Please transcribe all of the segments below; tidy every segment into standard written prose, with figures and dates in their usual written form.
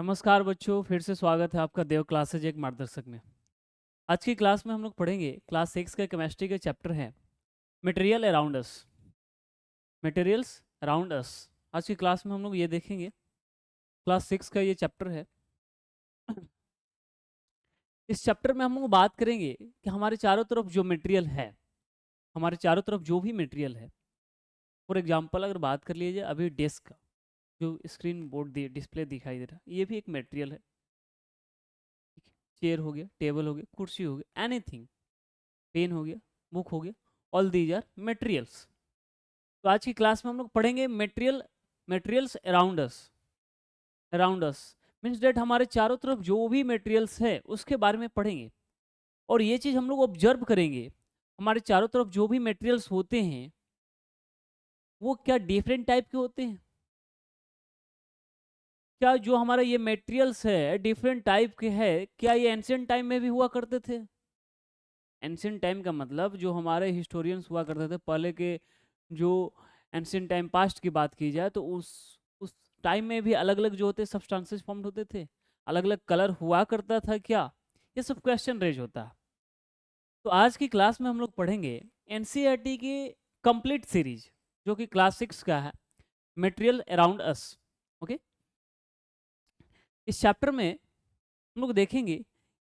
नमस्कार बच्चों, फिर से स्वागत है आपका देव क्लासेज एक मार्गदर्शक में। आज की क्लास में हम लोग पढ़ेंगे क्लास 6 के केमिस्ट्री के चैप्टर है material around us. Materials around अस आज की क्लास में हम लोग ये देखेंगे। क्लास 6 का ये चैप्टर है। इस चैप्टर में हम लोग बात करेंगे कि हमारे चारों तरफ जो मटेरियल है, हमारे चारों तरफ जो भी मटेरियल है, फॉर एग्जांपल अगर बात कर लीजिए अभी डेस्क का जो स्क्रीन बोर्ड डिस्प्ले दिखाई दे रहा है, ये भी एक मटेरियल है। चेयर हो गया, टेबल हो गया, कुर्सी हो गया, एनीथिंग, पेन हो गया, बुक हो गया, ऑल दीज आर मटेरियल्स। तो आज की क्लास में हम लोग पढ़ेंगे materials around us means that हमारे चारों तरफ जो भी मटेरियल्स है उसके बारे में पढ़ेंगे। और ये चीज़ हम लोग ऑब्जर्व करेंगे, हमारे चारों तरफ जो भी मटेरियल्स होते हैं वो क्या डिफरेंट टाइप के होते हैं, क्या जो हमारा ये मटेरियल्स है डिफरेंट टाइप के है, क्या ये एंशिएंट टाइम में भी हुआ करते थे। एंशिएंट टाइम का मतलब जो हमारे हिस्टोरियंस हुआ करते थे पहले के, जो एंशिएंट टाइम पास्ट की बात की जाए तो उस टाइम में भी अलग अलग जो होते सब्सटेंसेस फॉर्म होते थे, अलग अलग कलर हुआ करता था क्या, ये सब क्वेश्चन रेज होता है। तो आज की क्लास में हम लोग पढ़ेंगे एनसीईआरटी की कंप्लीट सीरीज जो कि क्लास 6 का है, मटेरियल अराउंड अस। ओके, इस चैप्टर में हम लोग देखेंगे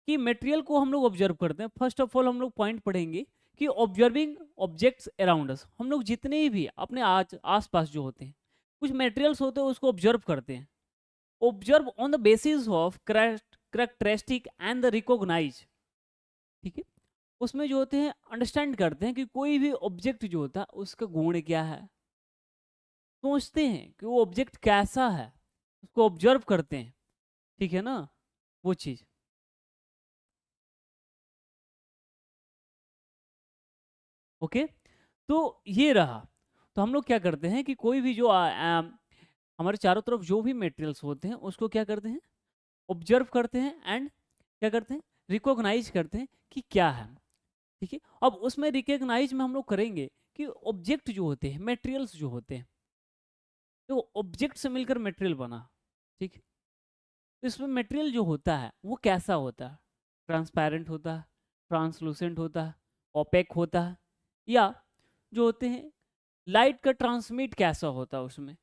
कि मटेरियल को हम लोग ऑब्जर्व करते हैं। फर्स्ट ऑफ ऑल हम लोग पॉइंट पढ़ेंगे कि ऑब्जर्विंग ऑब्जेक्ट्स अराउंड अस, हम लोग जितने भी अपने आस पास जो होते हैं कुछ मटेरियल्स होते हैं उसको ऑब्जर्व करते हैं। Observe on the basis of characteristic and the recognise. ठीक है, उसमें जो होते हैं अंडरस्टैंड करते हैं कि कोई भी ऑब्जेक्ट जो होता है उसका गुण क्या है, सोचते हैं कि वो ऑब्जेक्ट कैसा है, उसको ऑब्जर्व करते हैं। ठीक है ना, वो चीज़। ओके, तो ये रहा। तो हम लोग क्या करते हैं कि कोई भी जो हमारे चारों तरफ जो भी मटेरियल्स होते हैं उसको क्या करते हैं, ऑब्जर्व करते हैं एंड क्या करते हैं, रिकॉग्नाइज करते हैं कि क्या है। ठीक है, अब उसमें रिकॉग्नाइज में हम लोग करेंगे कि ऑब्जेक्ट जो होते हैं, मटेरियल्स जो होते हैं, तो ऑब्जेक्ट से मिलकर मटेरियल बना। ठीक है, तो इसमें मटेरियल जो होता है वो कैसा होता है, ट्रांसपेरेंट होता है, ट्रांसलूसेंट होता है, ओपेक होता है, या जो होते हैं लाइट का ट्रांसमिट कैसा होता है उसमें,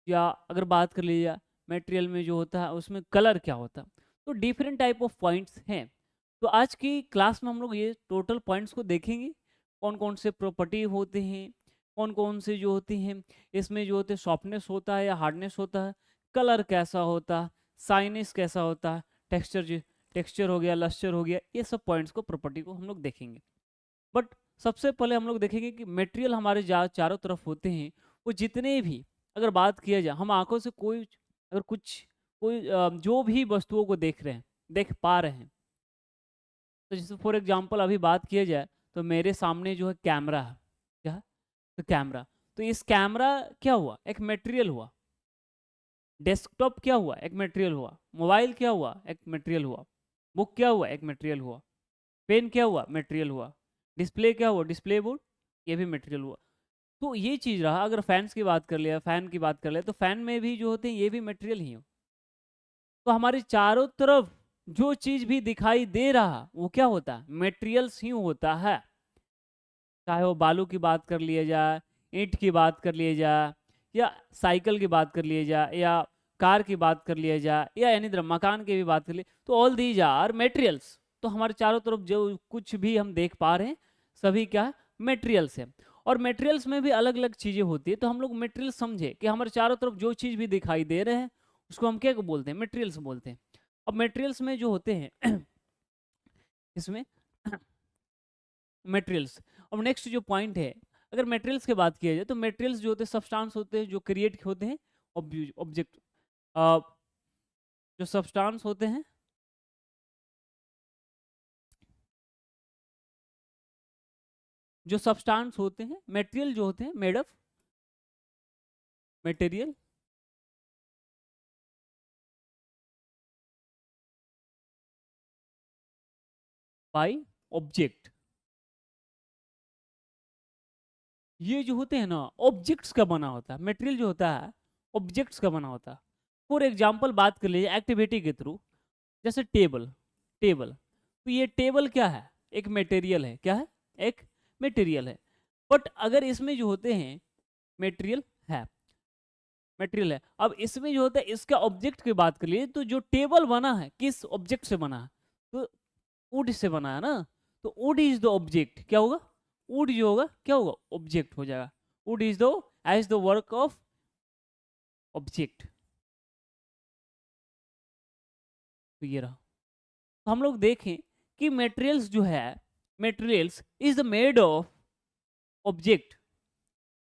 या अगर बात कर लीजिए मटेरियल में जो होता है उसमें कलर क्या होता है। तो डिफरेंट टाइप ऑफ पॉइंट्स हैं। तो आज की क्लास में हम लोग ये टोटल पॉइंट्स को देखेंगे, कौन कौन से प्रॉपर्टी होते हैं, कौन कौन से जो होती हैं इसमें जो होते हैं सॉफ्टनेस होता है या हार्डनेस होता है, कलर कैसा होता है, साइनेस कैसा होता है, टेक्सचर हो गया, लस्टर हो गया, ये सब पॉइंट्स को प्रॉपर्टी को हम लोग देखेंगे। बट सबसे पहले हम लोग देखेंगे कि मटेरियल हमारे चारों तरफ होते हैं वो जितने भी, अगर बात किया जाए हम आंखों से कोई अगर कुछ कोई जो भी वस्तुओं को देख रहे हैं, देख पा रहे हैं, तो जैसे फॉर एग्जांपल अभी बात किया जाए तो मेरे सामने जो है कैमरा है, क्या है? तो कैमरा, तो इस कैमरा क्या हुआ, एक मटेरियल हुआ। डेस्कटॉप क्या हुआ, एक मटेरियल हुआ। मोबाइल क्या हुआ, एक मटेरियल हुआ। बुक क्या हुआ, एक मटेरियल हुआ। पेन क्या हुआ, मटेरियल हुआ। डिस्प्ले क्या हुआ, डिस्प्ले बोर्ड, ये भी मटेरियल हुआ। तो ये चीज़ रहा। अगर फैंस की बात कर लिया, फैन की बात कर लिया, तो फैन में भी जो होते हैं ये भी मटेरियल ही हो। तो हमारे चारों तरफ जो चीज़ भी दिखाई दे रहा वो क्या होता है, मटेरियल्स ही होता है। चाहे वो बालू की बात कर लिया जाए, ईंट की बात कर लिया जाए, या साइकिल की बात कर लिया जाए, या कार की बात कर लिया जाए, या यानी मकान की भी बात कर लिए, तो ऑल दीज आर मटेरियल्स। तो हमारे चारों तरफ जो कुछ भी हम देख पा रहे हैं सभी क्या मटेरियल्स है। और मटेरियल्स में भी अलग अलग चीज़ें होती है। तो हम लोग मटेरियल समझे कि हमारे चारों तरफ जो चीज़ भी दिखाई दे रहे हैं उसको हम क्या बोलते हैं, मटेरियल्स बोलते हैं। अब मटेरियल्स में जो होते हैं इसमें मटेरियल्स। अब नेक्स्ट जो पॉइंट है, अगर मटेरियल्स की बात किया जाए तो मटेरियल्स जो होते हैं सब्सटेंस होते हैं जो क्रिएट होते हैं ऑब्जेक्ट, जो सब्सटेंस होते हैं, जो सब्सटेंस होते हैं, मटेरियल जो होते हैं made of material by object. ये जो होते हैं ना ऑब्जेक्ट्स का बना होता है, मटेरियल जो होता है ऑब्जेक्ट्स का बना होता है। फॉर एग्जाम्पल बात कर लीजिए एक्टिविटी के थ्रू, जैसे टेबल, टेबल, तो ये टेबल क्या है, एक मटेरियल है, क्या है, एक मटेरियल है। बट अगर इसमें जो होते हैं मटेरियल है, मटेरियल है, अब इसमें जो होता है इसका ऑब्जेक्ट की बात कर लिए, तो जो टेबल बना है किस ऑब्जेक्ट से बना है, तो वुड से बना है ना, तो वुड इज द ऑब्जेक्ट, क्या होगा, वुड जो होगा क्या होगा, ऑब्जेक्ट हो जाएगा, wood is the as the work of object. तो ये रहा, तो हम लोग देखें कि मटेरियल्स जो है, materials is the made of object,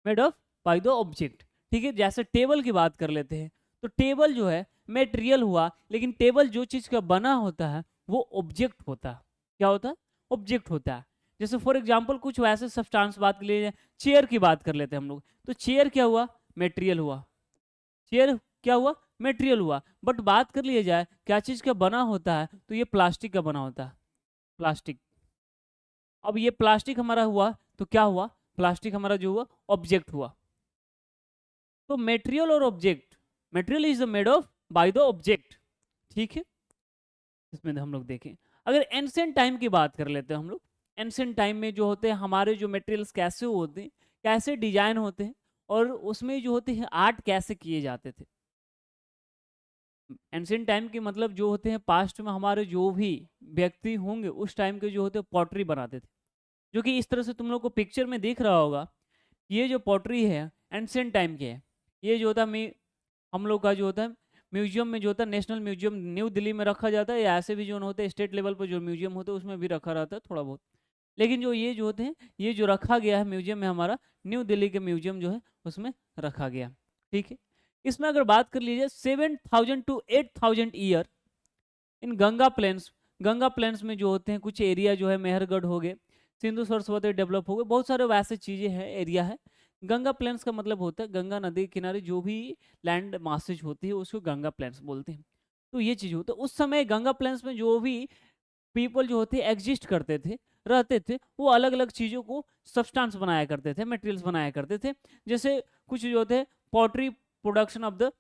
made of by the object, ठीक है। जैसे टेबल की बात कर लेते हैं, तो टेबल जो है मटेरियल हुआ, लेकिन टेबल जो चीज का बना होता है वो ऑब्जेक्ट होता है, क्या होता है, ऑब्जेक्ट होता है। जैसे फॉर एग्जांपल कुछ वैसे सब्सटेंस बात कर लीजिए, चेयर की बात कर लेते हैं हम लोग, तो चेयर क्या हुआ, मटेरियल हुआ, चेयर क्या हुआ, मटेरियल हुआ। बट बात कर लिया जाए क्या चीज का बना होता है, तो ये प्लास्टिक का बना होता है, प्लास्टिक। अब ये प्लास्टिक हमारा हुआ तो क्या हुआ, प्लास्टिक हमारा जो हुआ ऑब्जेक्ट हुआ। तो मटेरियल और object, material is made of by the object, ठीक है। इसमें हम लोग देखें, अगर एंशिएंट टाइम की बात कर लेते हैं हम लोग, एंशिएंट टाइम में जो होते हैं हमारे जो मटेरियल्स कैसे होते हैं, कैसे डिजाइन होते हैं, और उसमें जो होते हैं आर्ट कैसे किए जाते थे। एंशिएंट टाइम के मतलब जो होते हैं पास्ट में हमारे जो भी व्यक्ति होंगे उस टाइम के जो होते हैं पॉटरी बनाते थे, जो कि इस तरह से तुम लोग को पिक्चर में दिख रहा होगा। ये जो पॉटरी है एंशिएंट टाइम के है, ये जो होता है हम लोग का जो होता है म्यूजियम में जो होता है, नेशनल म्यूजियम न्यू दिल्ली में रखा जाता है, या ऐसे भी जो होते हैं स्टेट लेवल पर जो म्यूजियम होते हैं उसमें भी रखा रहता है थोड़ा बहुत। लेकिन जो ये जो होते हैं, ये जो रखा गया है म्यूजियम में हमारा, न्यू दिल्ली के म्यूजियम जो है उसमें रखा गया, ठीक है। इसमें अगर बात कर लीजिए 7,000 to 8,000 year in Ganga plains, Ganga plains में जो होते हैं कुछ एरिया जो है मेहरगढ़ हो गए, सिंधु सरस्वती डेवलप हो गए, बहुत सारे वैसे चीज़ें हैं, एरिया है। गंगा प्लेन्स का मतलब होता है गंगा नदी के किनारे जो भी लैंड मासेज होती है उसको गंगा प्लेन्स बोलते हैं। तो ये चीज़ होता है, उस समय गंगा प्लेन्स में जो भी पीपल जो होते एग्जिस्ट करते थे, रहते थे, वो अलग अलग चीज़ों को सब्सटेंस बनाया करते थे, मटेरियल्स बनाया करते थे। जैसे कुछ जो थे पोट्री प्रोडक्शन ऑफ द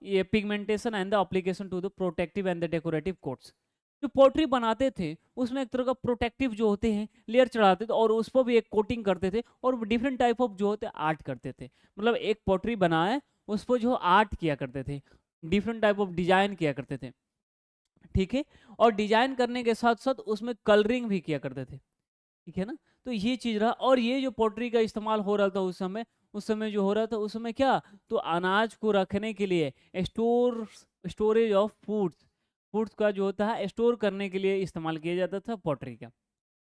ये pigmentation and the application to the protective and the decorative coats. जो पोट्री बनाते थे उसमें एक तरह का प्रोटेक्टिव जो होते हैं लेयर चढ़ाते थे और उस पर भी एक कोटिंग करते थे, और डिफरेंट टाइप ऑफ जो होते आर्ट करते थे। मतलब एक पोट्री बनाए उस पर जो आर्ट किया करते थे, डिफरेंट टाइप ऑफ डिजाइन किया करते थे, ठीक है। और डिजाइन करने के साथ साथ उसमें कलरिंग भी किया करते थे, ठीक है ना। तो ये चीज रहा, और ये जो पोट्री का इस्तेमाल हो रहा था उस समय जो हो रहा था उस समय क्या, तो अनाज को रखने के लिए स्टोरेज ऑफ फूड्स, फूड्स का जो होता है स्टोर करने के लिए इस्तेमाल किया जाता था पोट्री का।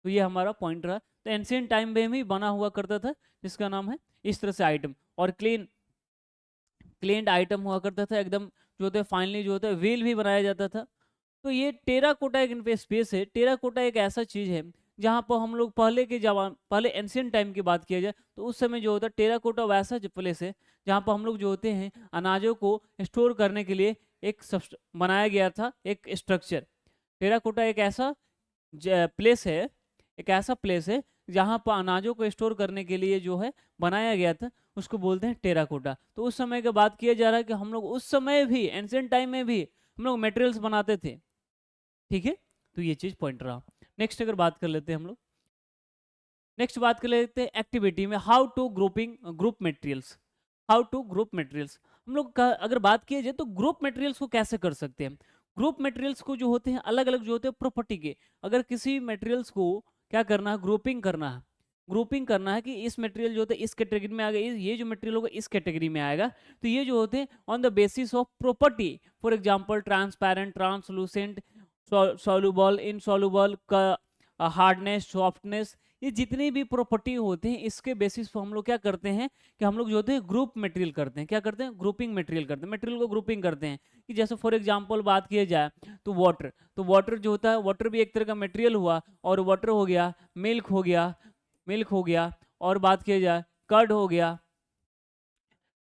तो ये हमारा पॉइंट रहा। तो एंशिएंट टाइम में ही बना हुआ करता था जिसका नाम है इस तरह से आइटम, और क्लीन आइटम हुआ करता था एकदम, जो होता है फाइनली जो होता है व्हील भी बनाया जाता था। तो ये टेराकोटा एक स्पेस है, टेराकोटा एक ऐसा चीज है जहाँ पर हम लोग पहले एंशिएंट टाइम की बात किया जाए तो उस समय जो होता है टेराकोटा वैसा प्लेस है जहाँ पर हम लोग जो होते हैं अनाजों को स्टोर करने के लिए एक बनाया गया था एक स्ट्रक्चर। टेराकोटा एक ऐसा प्लेस है, एक ऐसा प्लेस है जहाँ पर अनाजों को स्टोर करने के लिए जो है बनाया गया था, उसको बोलते हैं टेराकोटा। तो उस समय की बात किया जा रहा है कि हम लोग उस समय भी एंशिएंट टाइम में भी हम लोग मटेरियल्स बनाते थे, ठीक है। तो ये चीज पॉइंट रहा। नेक्स्ट अगर बात कर लेते हैं हम लोग, नेक्स्ट बात कर लेते हैं एक्टिविटी में how to group materials, how to group materials. हम लोग का अगर बात किया जाए तो ग्रुप मटेरियल्स को कैसे कर सकते हैं। ग्रुप मटेरियल्स को जो होते हैं अलग अलग जो होते हैं प्रॉपर्टी के, अगर किसी मटेरियल्स को क्या करना है, ग्रुपिंग करना है, ग्रुपिंग करना है कि इस मटेरियल जो होता है इस कैटेगरी में आ गया, ये जो मटेरियल होगा इस कैटेगरी में आएगा। तो ये जो होते हैं on the basis of property, for example transparent, translucent, soluble, insoluble का, हार्डनेस, सॉफ्टनेस, ये जितनी भी प्रॉपर्टी होते हैं इसके बेसिस पर हम लोग क्या करते हैं कि हम लोग जो होते हैं ग्रुप मटेरियल करते हैं, क्या करते हैं, ग्रुपिंग मटेरियल करते हैं, मटेरियल को ग्रुपिंग करते हैं। कि जैसे फॉर एग्जांपल बात किया जाए तो वाटर, तो वाटर जो होता है वाटर भी एक तरह का मटेरियल हुआ, और वाटर हो गया, मिल्क हो गया, मिल्क हो गया, और बात किया जाए कर्ड हो गया,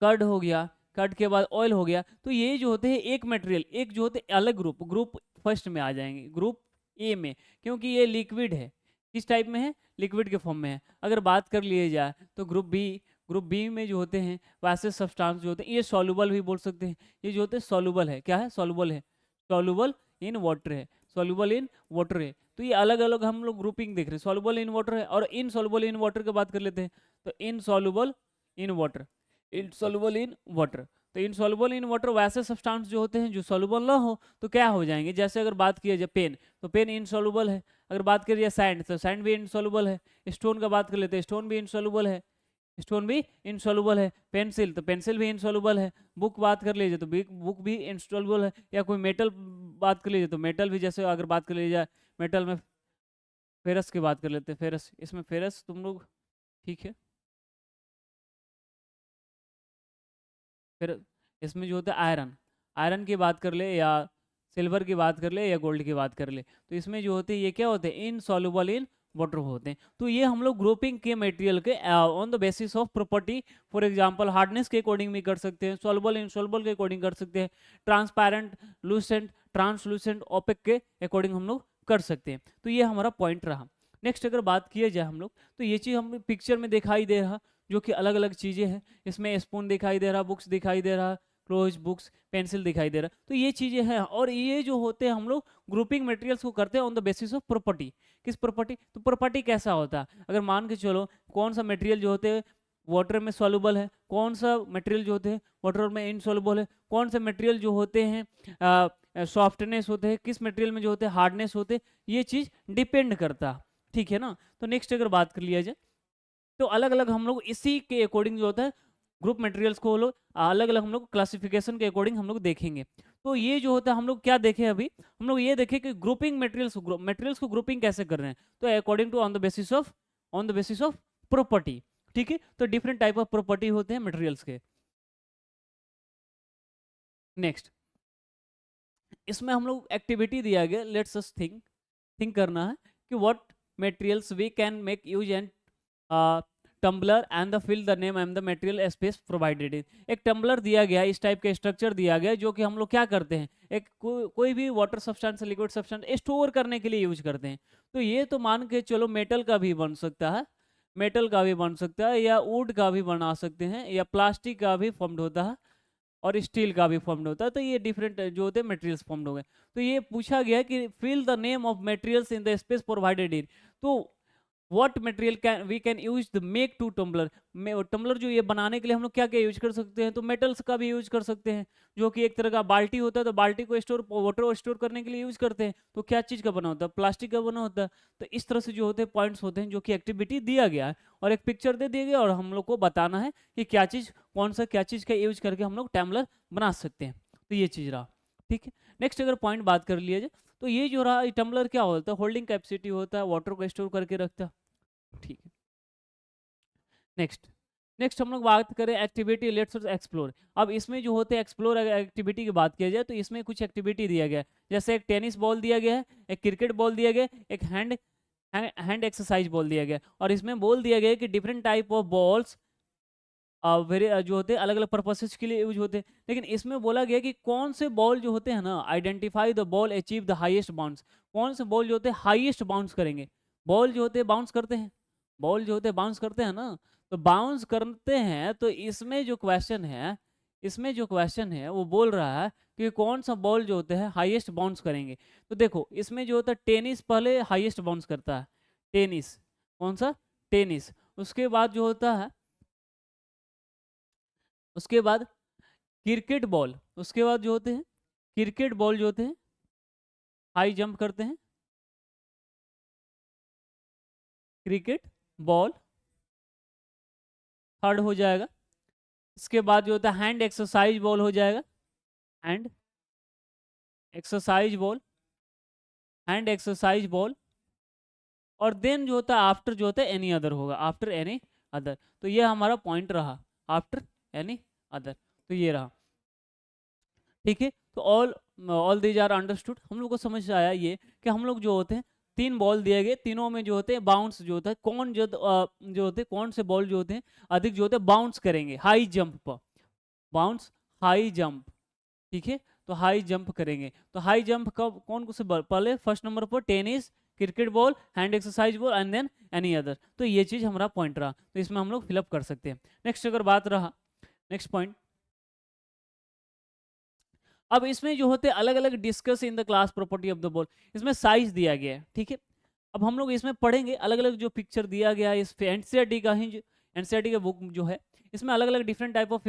कर्ड हो गया, कर्ड के बाद ऑयल हो गया। तो ये जो होते हैं एक मटेरियल, एक जो होते हैं अलग ग्रुप, ग्रुप फर्स्ट में आ जाएंगे, ग्रुप ए में, क्योंकि ये लिक्विड है, किस टाइप में है, लिक्विड के फॉर्म में है। अगर बात कर लिए जाए तो ग्रुप बी, ग्रुप बी में जो होते हैं वैसे सब्सटेंस जो होते हैं ये सॉल्युबल भी बोल सकते हैं, ये जो होते हैं सॉल्युबल है, क्या है, सॉल्युबल है, सॉल्युबल इन वाटर है, सॉल्युबल इन वाटर है। तो ये अलग अलग हम लोग ग्रुपिंग देख रहे हैं, सॉल्युबल इन वाटर है और इनसॉल्युबल इन वाटर की बात कर लेते हैं। तो insoluble in water, insoluble in water, तो इनसॉल्युबल इन वाटर वैसे सब्सटेंस जो होते हैं जो सॉल्युबल ना हो तो क्या हो जाएंगे, जैसे अगर बात किया जाए पेन, तो पेन इनसॉल्युबल है, अगर बात करिए सैंड तो सैंड भी इनसॉल्युबल है, स्टोन का बात कर लेते हैं स्टोन भी इनसॉल्युबल है, स्टोन भी इनसॉल्युबल है, पेंसिल तो पेंसिल भी इनसॉल्युबल है, बुक बात कर लीजिए तो बुक भी इनसॉल्युबल है, या कोई मेटल बात कर लीजिए तो मेटल भी, जैसे अगर बात कर लीजिए मेटल में फेरस की बात कर लेते हैं, फेरस, इसमें फेरस तुम लोग ठीक है, फिर इसमें जो होता है आयरन, आयरन की बात कर ले या सिल्वर की बात कर ले या गोल्ड की बात कर ले, तो इसमें जो होते हैं ये क्या होते हैं, इनसॉल्युबल इन वाटर होते हैं। तो ये हम लोग ग्रुपिंग के मटेरियल के on the basis of property, for example hardness के अकॉर्डिंग भी कर सकते हैं, सॉल्युबल इनसॉल्युबल के अकॉर्डिंग कर सकते हैं, ट्रांसपेरेंट, लूसेंट, ट्रांसलूसेंट, ओपेक के अकॉर्डिंग हम लोग कर सकते हैं। तो ये हमारा पॉइंट रहा। नेक्स्ट अगर बात किया जाए हम लोग, तो ये चीज़ हम पिक्चर में दिखाई दे रहा, जो कि अलग अलग चीज़ें हैं, इसमें स्पून दिखाई दे रहा, बुक्स दिखाई दे रहा, क्लोज बुक्स, पेंसिल दिखाई दे रहा, तो ये चीज़ें हैं। और ये जो होते हैं हम लोग ग्रुपिंग मटेरियल्स को करते हैं on the basis of property. किस प्रॉपर्टी, तो प्रॉपर्टी कैसा होता है, अगर मान के चलो कौन सा मटेरियल जो होते हैं वाटर में सॉल्युबल है, कौन सा मटेरियल जो होते हैं वाटर में इनसॉल्युबल है, कौन से मटेरियल जो होते हैं सॉफ्टनेस होते हैं, किस मटेरियल में जो होते हैं हार्डनेस होते हैं, ये चीज़ डिपेंड करता, ठीक है ना। तो नेक्स्ट अगर बात कर लिया जाए, तो अलग अलग हम लोग इसी के अकॉर्डिंग जो होता है ग्रुप मटेरियल्स को लोग अलग अलग हम लोग क्लासिफिकेशन के अकॉर्डिंग हम लोग देखेंगे। तो ये जो होता है हम लोग क्या देखें, अभी हम लोग ये देखें कि ग्रुपिंग मटेरियल्स को ग्रुपिंग कैसे कर रहे हैं, तो according to on the basis of property, ठीक है। तो डिफरेंट टाइप ऑफ प्रॉपर्टी होते हैं मटेरियल्स के। नेक्स्ट इसमें हम लोग एक्टिविटी दिया गया, लेट्स अस थिंक करना है कि what materials we can make use and tumbler and the fill the name and the material space provided in. एक टम्बलर दिया गया, इस टाइप का स्ट्रक्चर दिया गया, जो कि हम लोग क्या करते हैं, एक कोई भी water substance, liquid substance store करने के लिए यूज करते हैं। तो ये तो मान के चलो मेटल का भी बन सकता है, मेटल का भी बन सकता है, या वुड का भी बना सकते हैं, या प्लास्टिक का भी फॉर्म्ड होता है, और स्टील का भी फॉर्म्ड होता है। तो ये डिफरेंट जो होते हैं मटेरियल्स फॉर्म्ड हो गए। तो ये पूछा गया कि fill the name of materials in the space provided in. तो what material can we can use the make to tumbler, tumbler जो ये बनाने के लिए हम लोग क्या क्या यूज कर सकते हैं, तो मेटल्स का भी यूज कर सकते हैं, जो कि एक तरह का बाल्टी होता है, तो बाल्टी को स्टोर वाटर स्टोर करने के लिए यूज करते हैं। तो क्या चीज़ का बना होता है, प्लास्टिक का बना होता है। तो इस तरह से जो होते हैं पॉइंट्स होते हैं, जो कि एक्टिविटी दिया गया है और एक पिक्चर दे दिया गया, और हम लोग को बताना है कि क्या चीज़, कौन सा क्या चीज़ का यूज करके हम लोग टम्बलर बना सकते हैं। तो ये चीज़ रहा, ठीक है। नेक्स्ट अगर पॉइंट बात कर लिया जाए, तो ये जो रहा टम्बलर क्या होता है, होल्डिंग कैपेसिटी होता है, वाटर को स्टोर करके रखता है, ठीक है। नेक्स्ट नेक्स्ट हम लोग बात करें एक्टिविटी, लेट्स एक्सप्लोर। अब इसमें जो होते हैं एक्सप्लोर एक्टिविटी की बात किया जाए, तो इसमें कुछ एक्टिविटी दिया गया है, जैसे एक टेनिस बॉल दिया गया है, एक क्रिकेट बॉल दिया गया है, एक हैंड एक्सरसाइज बॉल दिया गया है, और इसमें बोल दिया गया है कि different type of balls very जो होते हैं अलग अलग पर्पसेस के लिए यूज होते हैं। लेकिन इसमें बोला गया कि कौन से बॉल जो होते हैं ना, identify the ball achieve the highest bounce, कौन से बॉल जो होते हैं हाईएस्ट बाउंस करेंगे। बॉल जो होते हैं बाउंस करते हैं, बॉल जो होते हैं बाउंस करते हैं ना, तो बाउंस करते हैं, तो इसमें जो क्वेश्चन है, इसमें जो क्वेश्चन है वो बोल रहा है कि कौन सा बॉल जो होते हैं हाईएस्ट बाउंस करेंगे। तो देखो इसमें जो होता है टेनिस पहले हाईएस्ट बाउंस करता है, टेनिस, कौन सा, टेनिस। उसके बाद जो होता है, उसके बाद क्रिकेट बॉल, उसके बाद जो होते हैं क्रिकेट बॉल जो होते हैं हाई जंप करते हैं, क्रिकेट बॉल थर्ड हो जाएगा। इसके बाद जो होता है हैंड एक्सरसाइज बॉल हो जाएगा, hand exercise ball, hand exercise ball. और देन जो होता है आफ्टर जो होता है एनी अदर होगा, आफ्टर एनी अदर। तो ये हमारा पॉइंट रहा, आफ्टर एनी अदर। तो ये रहा, ठीक है। तो ऑल दीज आर अंडरस्टूड, हम लोग को समझ आया ये कि हम लोग जो होते हैं तीन बॉल दिए गए, तीनों में जो होते हैं बाउंस जो होता है, कौन जो होते हैं कौन से बॉल जो होते हैं अधिक जो होते हैं बाउंस करेंगे हाई जंप पर, बाउंस हाई जंप, ठीक है। तो हाई जंप करेंगे, तो हाई जंप कब कौन से पहले फर्स्ट नंबर पर tennis, cricket ball, hand exercise ball and then any other. तो ये चीज हमारा पॉइंट रहा, तो इसमें हम लोग फिलअप कर सकते हैं। नेक्स्ट अगर बात रहा, नेक्स्ट पॉइंट, अब इसमें जो होते हैं अलग अलग discuss in the class property of the ball, इसमें साइज दिया गया है, ठीक है। अब हम लोग इसमें पढ़ेंगे अलग अलग जो पिक्चर दिया गया है, इस एनसीईआरटी का ही एनसीईआरटी का बुक जो है, इसमें अलग अलग डिफरेंट टाइप ऑफ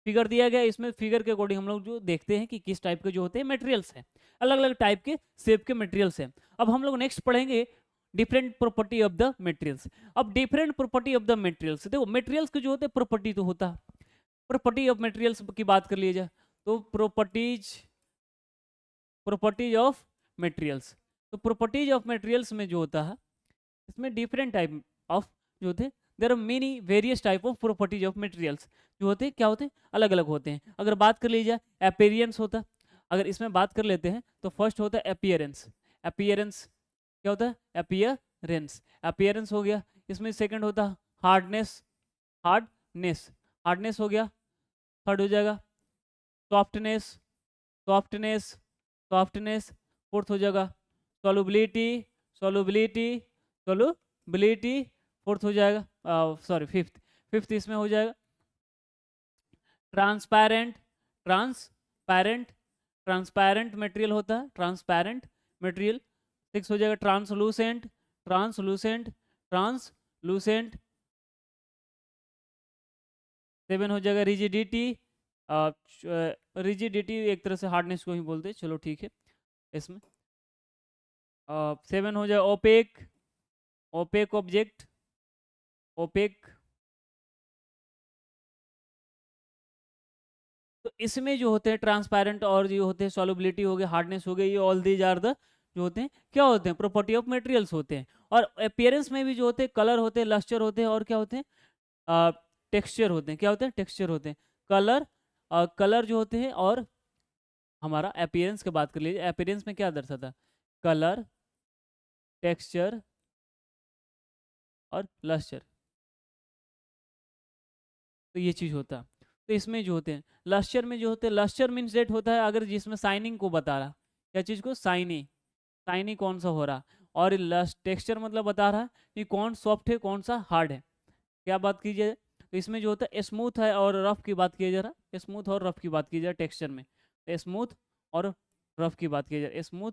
फिगर दिया गया है। इसमें फिगर के अकॉर्डिंग हम लोग जो देखते हैं कि किस टाइप के जो होते हैं मटेरियल्स हैं, अलग अलग टाइप के शेप के मटेरियल्स हैं। अब हम लोग नेक्स्ट पढ़ेंगे different property of the materials. अब different property of the materials, देखो मटेरियल्स के जो होते हैं प्रॉपर्टी तो होता है, प्रॉपर्टी ऑफ मटेरियल्स की बात कर लीजिए तो प्रॉपर्टीज ऑफ मटेरियल्स, तो प्रॉपर्टीज ऑफ मटेरियल्स में जो होता है, इसमें डिफरेंट टाइप ऑफ जो होते हैं, there are many various type of properties of materials जो होते हैं, क्या होते हैं, अलग अलग होते हैं। अगर बात कर लीजिए अपीयरेंस होता है, अगर इसमें बात कर लेते हैं तो फर्स्ट होता है अपीयरेंस। अपीयरेंस क्या होता है, अपीयरेंस, अपीयरेंस हो गया। इसमें सेकंड होता है हार्डनेस, हार्डनेस, हार्डनेस हो गया, थर्ड हो जाएगा सॉफ्टनेस, सॉफ्टनेस, सॉफ्टनेस, फोर्थ हो जाएगा सॉल्युबिलिटी, सॉल्युबिलिटी, सॉल्युबिलिटी, फोर्थ हो जाएगा सॉरी फिफ्थ, फिफ्थ इसमें हो जाएगा ट्रांसपेरेंट, ट्रांसपेरेंट, ट्रांसपेरेंट मटेरियल होता है, ट्रांसपेरेंट मटेरियल। सिक्स हो जाएगा ट्रांसलूसेंट, ट्रांसलूसेंट, ट्रांसलूसेंट। सेवन हो जाएगा रिजिडिटी, रिजिडिटी एक तरह से हार्डनेस को ही बोलते हैं, चलो ठीक है। इसमें सेवन हो जाए ओपेक, ओपेक ऑब्जेक्ट, ओपेक। तो इसमें जो होते हैं ट्रांसपेरेंट और जो होते हैं सॉल्युबिलिटी हो गई, हार्डनेस हो गई, ये ऑल दीज आर द जो होते हैं क्या होते हैं, प्रॉपर्टी ऑफ मटेरियल्स होते हैं। और अपीयरेंस में भी जो होते हैं कलर होते हैं, लस्टर होते हैं, और क्या होते हैं टेक्सचर होते हैं, क्या होते हैं, टेक्सचर होते हैं, कलर, कलर जो होते हैं। और हमारा अपीयरेंस की बात कर लीजिए, अपीयरेंस में क्या दर्शाता है, कलर, टेक्सचर और लस्टर, तो ये चीज होता है। तो इसमें जो होते हैं लस्टर में जो होते हैं, लस्टर मीन्स डेट होता है अगर जिसमें साइनिंग को बता रहा, क्या चीज को, साइनी, साइनी कौन सा हो रहा। और टेक्सचर मतलब बता रहा है कि कौन सॉफ्ट है कौन सा हार्ड है, क्या बात कीजिए। तो इसमें जो होता है स्मूथ है और रफ की बात की जा रहा, स्मूथ और रफ की बात की जाए टेक्सचर में, स्मूथ और रफ की बात की जाए, स्मूथ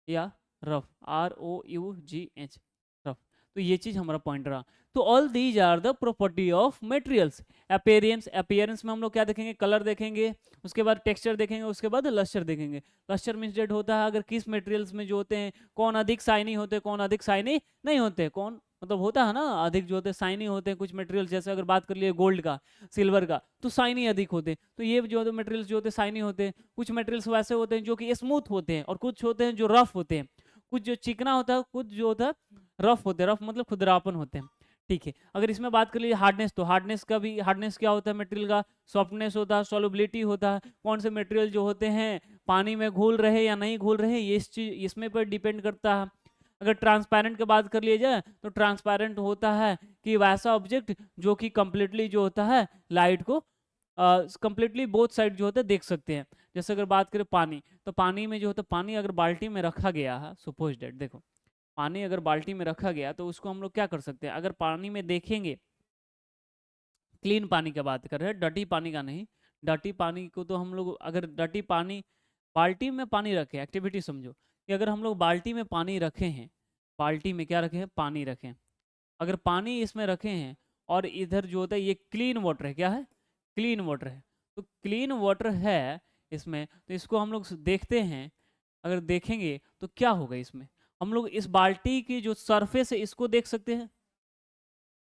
या रफ, ROUGH, रफ। तो ये चीज हमारा पॉइंट रहा। तो all these are the property of materials. Appearance, appearance में हम लोग क्या देखेंगे, कलर देखेंगे, उसके बाद टेक्सचर देखेंगे, उसके बाद लस्टर देखेंगे। लस्टर मींस डेट होता है अगर किस मटेरियल्स में जो होते हैं कौन अधिक शाइनी होते हैं कौन अधिक शाइनी नहीं होते, कौन मतलब होता है ना अधिक जो होते हैं शाइनी होते हैं कुछ मटेरियल, जैसे अगर बात कर लिए गोल्ड का, सिल्वर का, तो शाइनी अधिक होते हैं। तो ये जो मटेरियल्स जो होते हैं शाइनी होते हैं। कुछ मटेरियल्स वैसे होते हैं जो कि स्मूथ होते हैं और कुछ होते हैं जो रफ होते हैं, कुछ जो चिकना होता है, कुछ जो होता है रफ होते हैं, रफ मतलब खुदरापन होते हैं, ठीक है। अगर इसमें बात कर लीजिए हार्डनेस, तो हार्डनेस का भी, हार्डनेस क्या होता है मटेरियल का, सॉफ्टनेस होता है, सॉल्युबिलिटी होता है, कौन से मटेरियल जो होते हैं पानी में घुल रहे या नहीं घुल रहे, ये इस चीज इसमें पर डिपेंड करता है। अगर ट्रांसपेरेंट की बात कर लिया जाए तो ट्रांसपेरेंट होता है कि वैसा ऑब्जेक्ट जो कि कंप्लीटली जो होता है लाइट को कंप्लीटली बोथ साइड जो होता है देख सकते हैं। जैसे अगर बात करें पानी, तो पानी में जो होता है, पानी अगर बाल्टी में रखा गया है, सपोज डेट, देखो पानी अगर बाल्टी में रखा गया तो उसको हम लोग क्या कर सकते हैं, अगर पानी में देखेंगे, क्लीन पानी की बात कर रहे हैं, डर्टी पानी का नहीं, डर्टी पानी को तो हम लोग अगर डर्टी पानी, बाल्टी में पानी रखे, एक्टिविटी समझो कि अगर हम लोग बाल्टी में पानी रखे हैं, बाल्टी में क्या रखे हैं, पानी रखे हैं, अगर पानी इसमें रखे हैं और इधर जो होता है ये क्लीन वाटर है, क्या है, क्लीन वाटर है, तो क्लीन वाटर है इसमें, तो इसको हम लोग देखते हैं, अगर देखेंगे तो क्या होगा, इसमें हम लोग इस बाल्टी की जो सरफेस है इसको देख सकते हैं,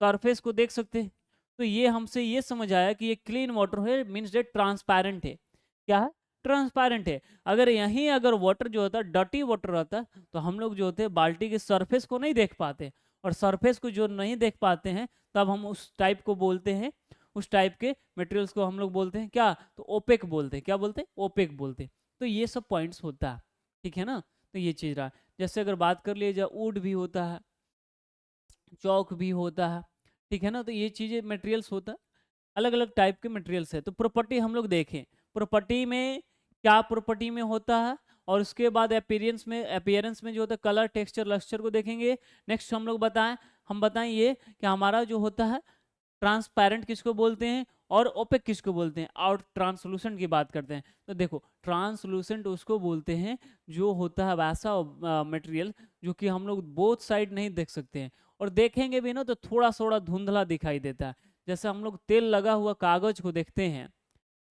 सरफेस को देख सकते हैं। तो ये हमसे ये समझ आया कि ये क्लीन वाटर है, मीन्स डेट ट्रांसपेरेंट है, क्या है, ट्रांसपेरेंट है। अगर यहीं अगर वाटर जो होता है डर्टी वाटर रहता तो हम लोग जो होते हैं बाल्टी के सरफेस को नहीं देख पाते, और सरफेस को जो नहीं देख पाते हैं तब हम उस टाइप को बोलते हैं, उस टाइप के मटेरियल्स को हम लोग बोलते हैं क्या, तो ओपेक बोलते हैं, क्या बोलते हैं, ओपेक बोलते हैं। तो ये सब पॉइंट्स होता है, ठीक है ना। तो ये चीज रहा, जैसे अगर बात कर लिए जाए वुड भी होता है, चौक भी होता है, ठीक है ना। तो ये चीजें मटेरियल्स होता है, अलग अलग टाइप के मटेरियल्स है। तो प्रॉपर्टी हम लोग देखें, प्रॉपर्टी में क्या प्रॉपर्टी में होता है और उसके बाद अपीयरेंस में जो होता है कलर, टेक्सचर, लस्टर को देखेंगे। नेक्स्ट हम बताएं ये कि हमारा जो होता है ट्रांसपेरेंट किसको बोलते हैं और ओपेक किसको बोलते हैं, और ट्रांसलूसेंट की बात करते हैं। तो देखो ट्रांसलूसेंट उसको बोलते हैं जो होता है वैसा मटेरियल जो कि हम लोग बोथ साइड नहीं देख सकते हैं, और देखेंगे भी ना तो थोड़ा थोड़ा धुंधला दिखाई देता है। जैसे हम लोग तेल लगा हुआ कागज को देखते हैं,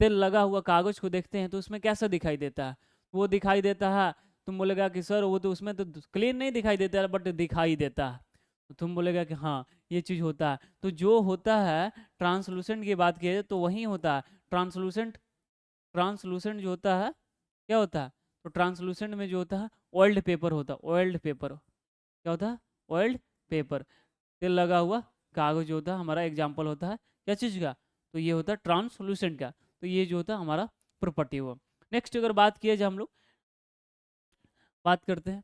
तेल लगा हुआ कागज को देखते हैं तो उसमें कैसा दिखाई देता है, वो दिखाई देता है, तुम बोलेगा कि सर वो तो उसमें तो क्लीन नहीं दिखाई देता है बट दिखाई देता है, तो तुम बोलेगा कि हाँ ये चीज़ होता है। तो जो होता है ट्रांसलूसेंट की बात की तो वही होता है ट्रांसलूसेंट। ट्रांसलूसेंट जो होता है क्या होता है, तो ट्रांसलूसेंट में जो होता है ऑयल्ड पेपर होता है। ऑयल्ड पेपर क्या होता है, ऑयल्ड पेपर, तेल लगा हुआ कागज जो होता है हमारा एग्जाम्पल होता है क्या चीज़ का, तो ये होता है ट्रांसलूसेंट का। तो ये जो होता है हमारा प्रॉपर्टी हुआ। नेक्स्ट अगर बात किया जाए हम लोग बात करते हैं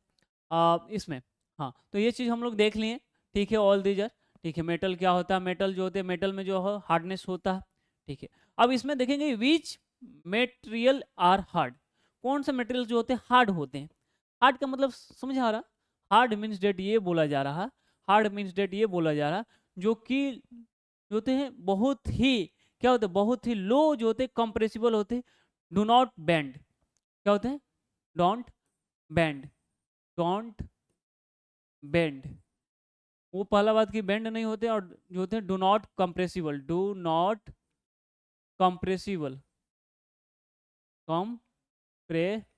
इसमें, हाँ तो ये चीज़ हम लोग देख लिए, ठीक है, ऑल दीज आर, ठीक है। मेटल क्या होता है, मेटल जो होते हैं मेटल में जो है हार्डनेस होता है, ठीक है। अब इसमें देखेंगे विच मेटेरियल आर हार्ड, कौन से मटेरियल जो होते हैं हार्ड होते हैं। हार्ड का मतलब समझ आ रहा, हार्ड मीन्स डेट ये बोला जा रहा, हार्ड मीन्स डेट ये बोला जा रहा जो कि जो होते हैं बहुत ही क्या होते हैं, बहुत ही लो जो होते हैं, कंप्रेसिबल होते हैं, डू नॉट बेंड, क्या होते हैं, डोंट बेंड, डोंट बेंड, वो पहला बात की बेंड नहीं होते, और जो होते हैं do not compressible, do not compressible, compressible,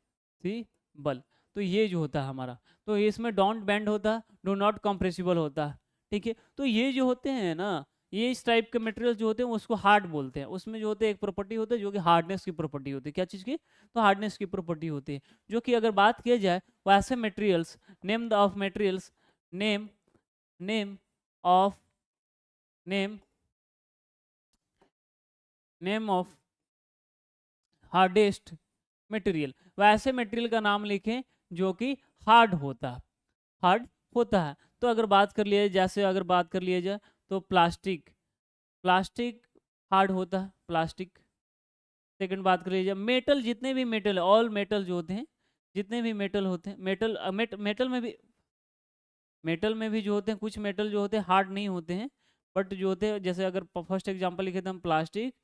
तो ये जो होता है हमारा, तो इसमें डोंट बेंड होता है, डू नॉट कंप्रेसिबल होता है, ठीक है। तो ये जो होते हैं ना, ये इस टाइप के मटेरियल जो होते हैं उसको हार्ड बोलते हैं। उसमें जो होते हैं एक प्रॉपर्टी होती है जो कि हार्डनेस की प्रॉपर्टी होती है, क्या चीज़ की, तो हार्डनेस की प्रॉपर्टी होती है। जो कि अगर बात किया जाए वैसे materials, name of materials, name name of name name of hardest material, वैसे मटेरियल का नाम लिखें जो कि हार्ड होता है, हार्ड होता है। तो अगर बात कर लिया जैसे अगर बात कर लिया जाए तो प्लास्टिक, प्लास्टिक हार्ड होता है, प्लास्टिक। सेकंड बात कर लीजिए मेटल, जितने भी मेटल, ऑल मेटल जो होते हैं, जितने भी मेटल होते हैं, मेटल में भी जो होते हैं कुछ मेटल जो होते हैं हार्ड नहीं होते हैं, बट जो होते हैं जैसे अगर फर्स्ट एग्जांपल लिखे थे हम प्लास्टिक,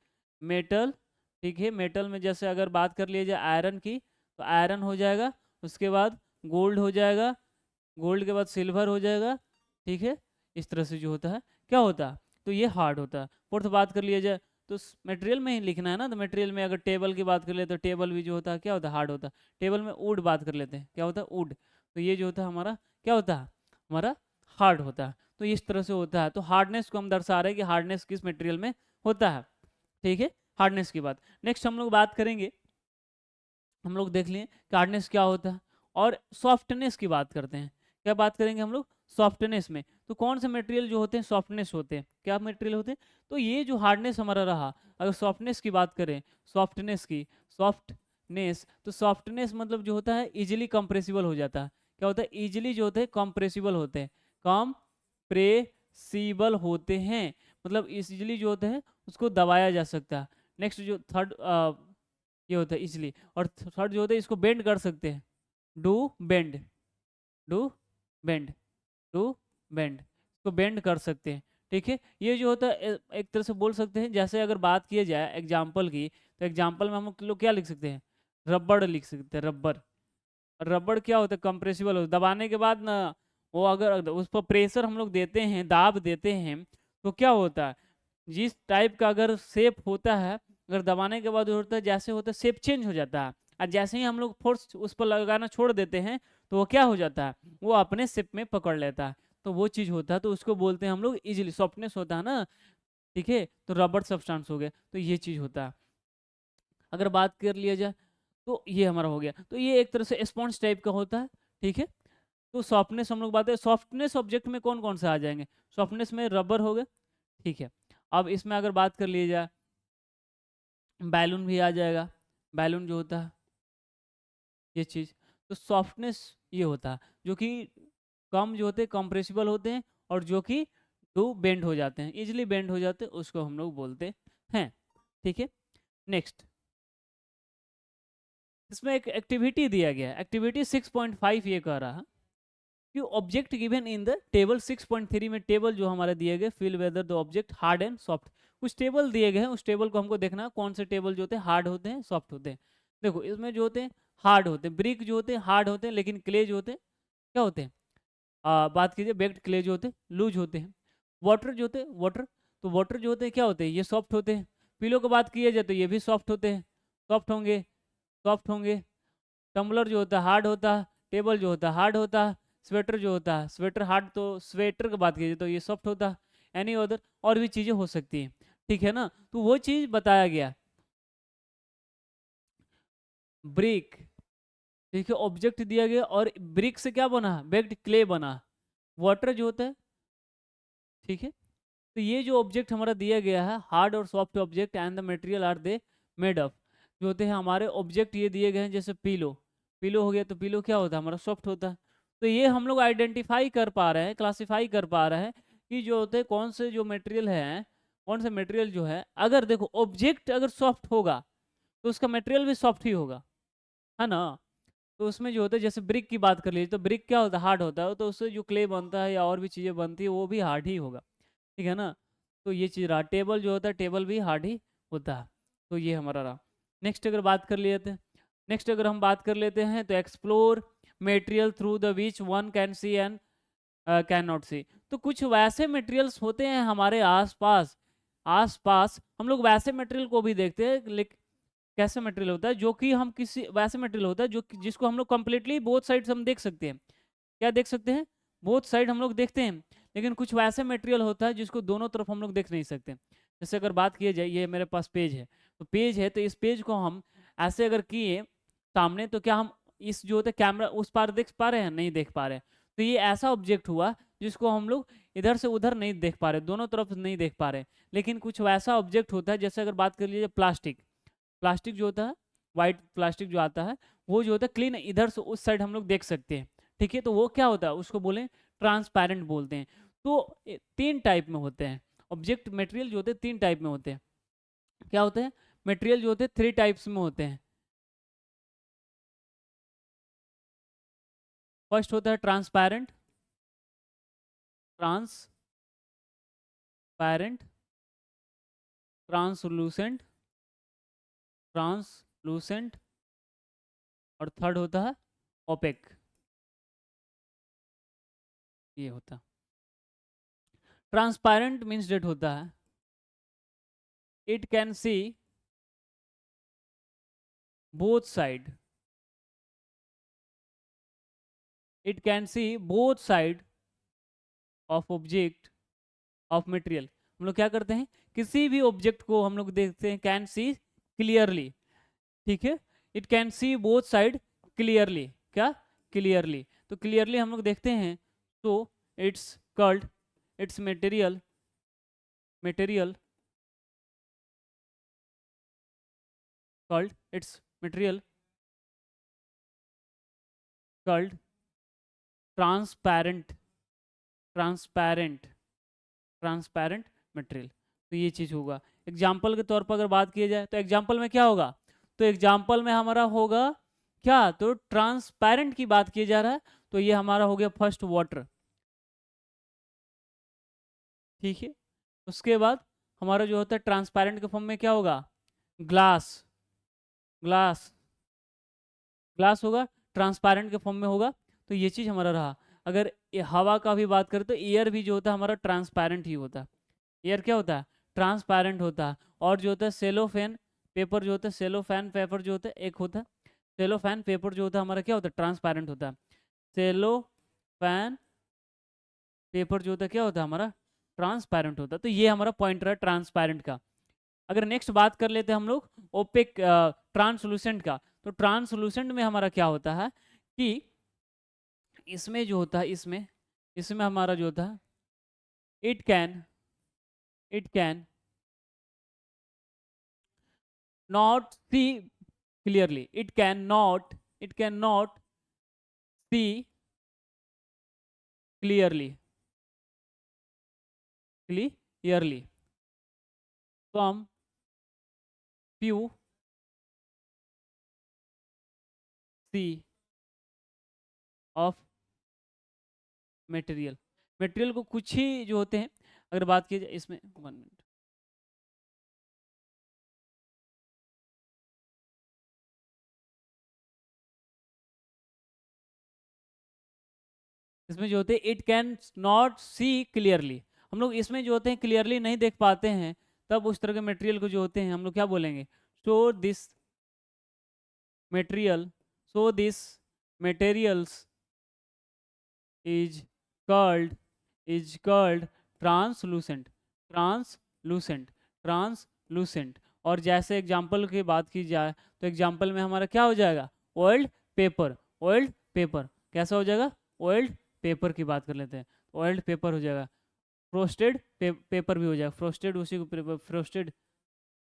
मेटल, ठीक है। मेटल में जैसे अगर बात कर लिया जाए आयरन की, तो आयरन हो जाएगा, उसके बाद गोल्ड हो जाएगा, गोल्ड के बाद सिल्वर हो जाएगा, ठीक है। इस तरह से जो होता है क्या होता है, तो ये हार्ड होता है। फोर्थ बात कर लिया जाए तो मटेरियल में ही लिखना है ना, तो मटेरियल में अगर टेबल की बात कर ले तो टेबल भी जो होता है क्या होता है, हार्ड होता है। टेबल में वुड बात कर लेते हैं, क्या होता है, वुड, तो ये जो होता है हमारा क्या होता है, हमारा हार्ड होता है। तो इस तरह से होता है, तो हार्डनेस को हम दर्शा रहे हैं कि हार्डनेस किस मटेरियल में होता है, ठीक है, हार्डनेस की बात। नेक्स्ट हम लोग बात करेंगे, हम लोग देख लिए कि हार्डनेस क्या होता है, और सॉफ्टनेस की बात करते हैं। क्या बात करेंगे हम लोग, सॉफ्टनेस में, तो कौन से मटेरियल जो होते हैं सॉफ्टनेस होते हैं, क्या मटेरियल होते हैं, तो ये जो हार्डनेस हमारा रहा, अगर सॉफ्टनेस की बात करें, सॉफ्टनेस की, सॉफ्टनेस, तो सॉफ्टनेस मतलब जो होता है इजिली कंप्रेसिबल हो जाता है, क्या होता है, इजिली जो होते हैं कंप्रेसिबल होते हैं, कंप्रेसिबल होते हैं, मतलब इजिली जो होते हैं उसको दबाया जा सकता है। नेक्स्ट जो थर्ड ये होता है इसलिए, और थर्ड जो होता है इसको बेंड कर सकते हैं, do bend, do bend, do bend, इसको बेंड कर सकते हैं, ठीक है। ये जो होता है एक तरह से बोल सकते हैं, जैसे अगर बात किया जाए एग्जाम्पल की, तो एग्जाम्पल में हम लोग क्या लिख सकते हैं, रबड़ लिख सकते हैं, रबड़। रबड़ क्या होता है, कंप्रेसिबल होता है, दबाने के बाद ना वो अगर उस पर प्रेशर हम लोग देते हैं, दाब देते हैं, तो क्या होता है, जिस टाइप का अगर शेप होता है, अगर दबाने के बाद होता है जैसे होता है शेप चेंज हो जाता है, और जैसे ही हम लोग फोर्स उस पर लगाना छोड़ देते हैं तो वो क्या हो जाता है, वो अपने शेप में पकड़ लेता है, तो वो चीज़ होता है, तो उसको बोलते हैं हम लोग इजीली, सॉफ्टनेस होता है ना, ठीक है। तो रबड़ सब्सटेंस हो गया, तो ये चीज़ होता है। अगर बात कर लिया जाए तो ये हमारा हो गया, तो ये एक तरह से स्पॉन्ज टाइप का होता है, ठीक है। तो सॉफ्टनेस हम लोग बात है, सॉफ्टनेस ऑब्जेक्ट में कौन कौन से आ जाएंगे, सॉफ्टनेस में रबर हो गया, ठीक है। अब इसमें अगर बात कर लिया जाए बैलून भी आ जाएगा, बैलून जो होता है ये चीज़, तो सॉफ्टनेस ये होता है जो कि कम जो होते हैं कंप्रेसिबल होते हैं, और जो कि टू बेंड हो जाते हैं, इजिली बेंड हो जाते हैं, उसको हम लोग बोलते हैं, ठीक है। नेक्स्ट इसमें एक एक्टिविटी दिया गया है, एक्टिविटी 6.5 ये कह रहा है कि object given in the table 6.3 में टेबल जो हमारे दिए गए fill whether the object hard and soft, कुछ टेबल दिए गए हैं, उस टेबल को हमको देखना है कौन से टेबल जो होते हैं हार्ड होते हैं सॉफ्ट होते हैं। देखो इसमें जो होते हैं हार्ड होते हैं, ब्रिक जो होते हैं हार्ड होते हैं, लेकिन क्ले जो होते हैं क्या होते हैं, बात कीजिए बेक्ड क्ले जो होते हैं लूज होते हैं। वाटर जो होते हैं वाटर, तो वाटर जो होते हैं क्या होते हैं, ये सॉफ्ट होते हैं। पिलो की बात किया जाए तो ये भी सॉफ्ट होते हैं, सॉफ्ट होंगे, सॉफ्ट होंगे। टम्बलर जो होता है हार्ड होता है, टेबल जो होता है हार्ड होता है, स्वेटर जो होता है स्वेटर हार्ड, तो स्वेटर की बात कीजिए तो ये सॉफ्ट होता है। एनी अदर और भी चीज़ें हो सकती हैं, ठीक है ना, तो वो चीज़ बताया गया। ब्रिक, देखिए ऑब्जेक्ट दिया गया और ब्रिक से क्या बना, बेक्ड क्ले बना। वाटर जो होता है, ठीक है, तो ये जो ऑब्जेक्ट हमारा दिया गया है हार्ड और soft object and the material are they made up, जो होते हैं हमारे ऑब्जेक्ट ये दिए गए हैं, जैसे पिलो, पिलो हो गया तो पिलो क्या होता है हमारा सॉफ्ट होता है। तो ये हम लोग आइडेंटिफाई कर पा रहे हैं, क्लासिफाई कर पा रहे हैं कि जो होते हैं कौन से जो मटेरियल है, कौन से मटेरियल जो है, अगर देखो ऑब्जेक्ट अगर सॉफ्ट होगा तो उसका मटेरियल भी सॉफ्ट ही होगा, है ना। तो उसमें जो होता है जैसे ब्रिक की बात कर लीजिए तो ब्रिक क्या होता है हार्ड होता है, तो उससे जो क्ले बनता है या और भी चीज़ें बनती है वो भी हार्ड ही होगा, ठीक है ना। तो ये चीज़ रहा, टेबल जो होता है टेबल भी हार्ड ही होता है। तो ये हमारा रहा। नेक्स्ट अगर बात कर लेते हैं, नेक्स्ट अगर हम बात कर लेते हैं तो explore material through the which one can see and can not see. तो कुछ वैसे मटेरियल्स होते हैं हमारे आसपास, आसपास हम लोग वैसे मटेरियल को भी देखते हैं, लेकिन कैसे मटेरियल होता है जो कि हम किसी वैसे मटेरियल होता है जो जिसको हम लोग कंप्लीटली बोथ साइड्स हम देख सकते हैं। क्या देख सकते हैं, बोथ साइड हम लोग देखते हैं। लेकिन कुछ वैसे मटेरियल होता है जिसको दोनों तरफ हम लोग देख नहीं सकते। जैसे अगर बात किया जाए, ये मेरे पास पेज है, तो पेज है तो इस पेज को हम ऐसे अगर किए सामने तो क्या हम इस जो होता है कैमरा उस पार देख पा रहे हैं, नहीं देख पा रहे हैं। तो ये ऐसा ऑब्जेक्ट हुआ जिसको हम लोग इधर से उधर नहीं देख पा रहे, दोनों तरफ नहीं देख पा रहे। लेकिन कुछ वैसा ऑब्जेक्ट होता है, जैसे अगर बात कर लीजिए प्लास्टिक, प्लास्टिक जो होता है वाइट प्लास्टिक जो आता है वो जो होता है क्लीन इधर से उस साइड हम लोग देख सकते हैं, ठीक है। तो वो क्या होता है उसको बोले ट्रांसपेरेंट बोलते हैं। तो तीन टाइप में होते हैं ऑब्जेक्ट, मटेरियल जो होते हैं तीन टाइप में होते हैं। क्या होते हैं, मटेरियल जो होते हैं थ्री टाइप्स में होते हैं। फर्स्ट होता है ट्रांसपेरेंट, ट्रांसपेरेंट, ट्रांसलूसेंट, ट्रांसलूसेंट, और थर्ड होता है ओपेक। ये होता है ट्रांसपेरेंट मीन्स डेट होता है it can see both side, it can see both side of object of material। हम लोग क्या करते हैं, किसी भी ऑब्जेक्ट को हम लोग देखते हैं कैन सी क्लियरली, ठीक है। It can see both side clearly, क्या क्लियरली, तो क्लियरली हम लोग देखते हैं। तो it's called, it's material, material called, it's material called transparent, transparent, transparent material. तो ये चीज़ होगा। एग्जाम्पल के तौर पर अगर बात की जाए तो एग्जाम्पल में क्या होगा, तो एग्जाम्पल में हमारा होगा क्या, तो ट्रांसपेरेंट की बात की जा रहा है, तो ये हमारा हो गया फर्स्ट वाटर, ठीक है। उसके बाद हमारा जो होता है ट्रांसपेरेंट के फॉर्म में क्या होगा, ग्लास, ग्लास, ग्लास होगा ट्रांसपेरेंट के फॉर्म में होगा। तो ये चीज़ हमारा रहा। अगर हवा का भी बात करें तो एयर भी जो होता है हमारा ट्रांसपेरेंट ही होता है। एयर क्या होता है, ट्रांसपेरेंट होता है। और जो होता है सेलोफेन पेपर जो होता है, सेलोफैन पेपर जो होता है एक होता है, सेलोफैन पेपर जो होता है हमारा क्या होता है ट्रांसपेरेंट होता है। सेलोफैन पेपर जो होता है क्या होता है हमारा ट्रांसपेरेंट होता है। तो ये हमारा पॉइंट रहा ट्रांसपेरेंट का। अगर नेक्स्ट बात कर लेते हैं हम लोग ओपेक ट्रांसलूसेंट का, तो ट्रांसलूसेंट में हमारा क्या होता है कि इसमें जो होता है, इसमें इसमें हमारा जो होता है it can, it can not see clearly, it cannot, it cannot see clearly, clearly from few see of material. Material को कुछ ही जो होते हैं, अगर बात की जाए इसमें, 1 मिनट, इसमें जो होते हैं it can not see clearly, हम लोग इसमें जो होते हैं क्लियरली नहीं देख पाते हैं, तब उस तरह के मटेरियल को जो होते हैं हम लोग क्या बोलेंगे, so this material, so this materials is called translucent, translucent, translucent. और जैसे एग्जाम्पल की बात की जाए तो एग्जाम्पल में हमारा क्या हो जाएगा, ऑयल्ड पेपर, ऑयल्ड पेपर कैसा हो जाएगा, ऑयल्ड पेपर की बात कर लेते हैं, ऑयल्ड पेपर हो जाएगा, फ्रोस्टेड पेपर भी हो जाएगा, फ्रोस्टेड उसी को फ्रोस्टेड,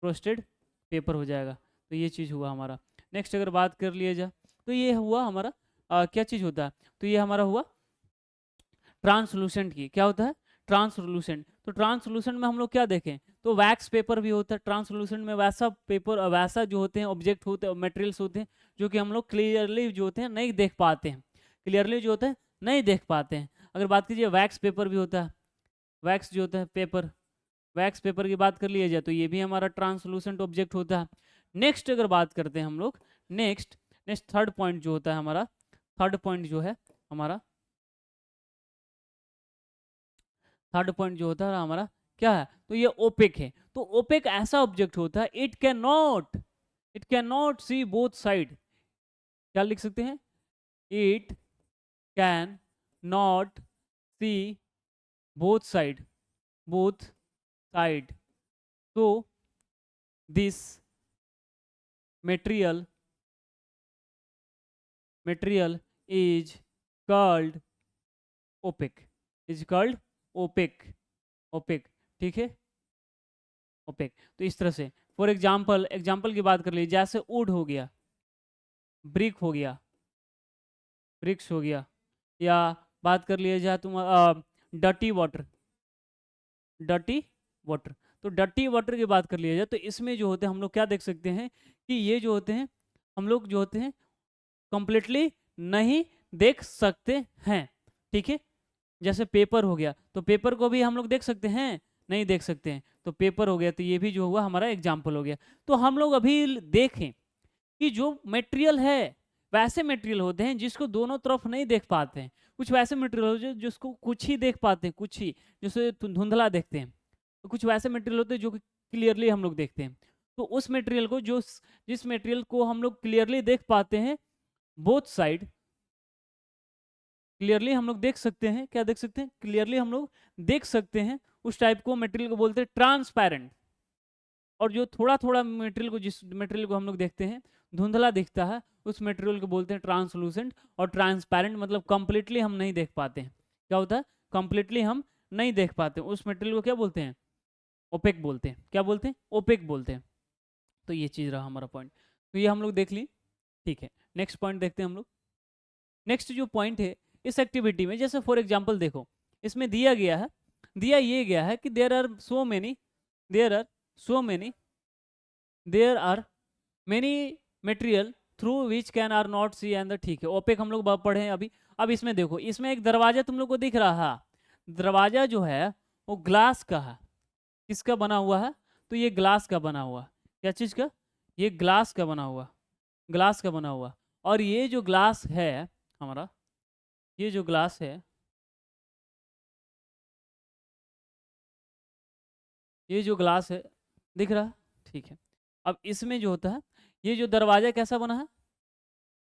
फ्रोस्टेड पेपर हो जाएगा। तो ये चीज़ हुआ हमारा। नेक्स्ट अगर बात कर लिया जाए तो ये हुआ हमारा क्या चीज़ होता है, तो ये हमारा हुआ ट्रांसलूसेंट की, क्या होता है ट्रांसलूसेंट। तो ट्रांसलूसेंट में हम लोग क्या देखें, तो वैक्स पेपर भी होता है ट्रांसलूसेंट में, वैसा पेपर, वैसा जो होते हैं ऑब्जेक्ट होते हैं, मटेरियल्स होते हैं जो कि हम लोग क्लियरली जो होते हैं नहीं देख पाते हैं, क्लियरली जो होता है नहीं देख पाते हैं। अगर बात कीजिए वैक्स पेपर भी होता है, वैक्स जो होता है पेपर, वैक्स पेपर की बात कर लिया जाए तो ये भी हमारा ट्रांसलूसेंट ऑब्जेक्ट होता है। नेक्स्ट अगर बात करते हैं हम लोग, नेक्स्ट नेक्स्ट थर्ड पॉइंट जो होता है हमारा, थर्ड पॉइंट जो है हमारा, थर्ड पॉइंट जो होता है हमारा क्या है, तो ये ओपेक है। तो ओपेक ऐसा ऑब्जेक्ट होता है it can not see both side, क्या लिख सकते हैं, it can not see both side, both side. तो this material is called opaque, is called opaque, opaque, ठीक है, opaque। तो इस तरह से फॉर एग्जाम्पल की बात कर लीजिए, जैसे वुड हो गया, ब्रिक हो गया, ब्रिक्स हो गया, या बात कर लिया जाए तुम डटी वाटर, डटी वाटर। तो डटी वाटर की बात कर लिया जाए तो इसमें जो होते हैं हम लोग क्या देख सकते हैं कि ये जो होते हैं हम लोग जो होते हैं कंप्लीटली नहीं देख सकते हैं, ठीक है। जैसे पेपर हो गया, तो पेपर को भी हम लोग देख सकते हैं, नहीं देख सकते हैं, तो पेपर हो गया, तो ये भी जो हुआ हमारा एग्जाम्पल हो गया। तो हम लोग अभी देखें कि जो मटेरियल है वैसे मटेरियल होते हैं जिसको दोनों तरफ नहीं देख पाते हैं, कुछ वैसे मटेरियल होते हैं जिसको कुछ ही देख पाते हैं, कुछ ही, जैसे धुंधला देखते हैं, तो कुछ वैसे मटेरियल होते हैं जो कि क्लियरली हम लोग देखते हैं। तो उस मटेरियल को जो, जिस मटेरियल को हम लोग क्लियरली देख पाते हैं बोथ साइड, क्लियरली हम लोग देख सकते हैं, क्या देख सकते हैं, क्लियरली हम लोग देख सकते हैं, उस टाइप को मटेरियल को बोलते हैं ट्रांसपेरेंट। और जो थोड़ा थोड़ा मटेरियल को, जिस मटेरियल को हम लोग देखते हैं धुंधला दिखता है, उस मटेरियल को बोलते हैं ट्रांसलूसेंट। और ट्रांसपेरेंट मतलब कंप्लीटली हम नहीं देख पाते हैं, क्या होता है, कंप्लीटली हम नहीं देख पाते, उस मटेरियल को क्या बोलते हैं, ओपेक बोलते हैं, क्या बोलते हैं, ओपेक बोलते हैं। तो ये चीज़ रहा हमारा पॉइंट, तो ये हम लोग देख ली, ठीक है। नेक्स्ट पॉइंट देखते हैं हम लोग। नेक्स्ट जो पॉइंट है इस एक्टिविटी में, जैसे फॉर एग्जांपल देखो इसमें दिया गया है, दिया ये गया है कि there are so many, there are so many, there are many material through which can are not see and, ठीक है, ओपेक हम लोग पढ़े अभी। अब इसमें देखो, इसमें एक दरवाजा तुम लोग को दिख रहा है, दरवाजा जो है वो ग्लास का है, किसका बना हुआ है, तो ये ग्लास का बना हुआ, क्या चीज का, ये ग्लास का बना हुआ, ग्लास का बना हुआ। और ये जो ग्लास है हमारा, ये जो ग्लास है, ये जो ग्लास है दिख रहा है, ठीक है। अब इसमें जो होता है, ये जो दरवाजा कैसा बना है,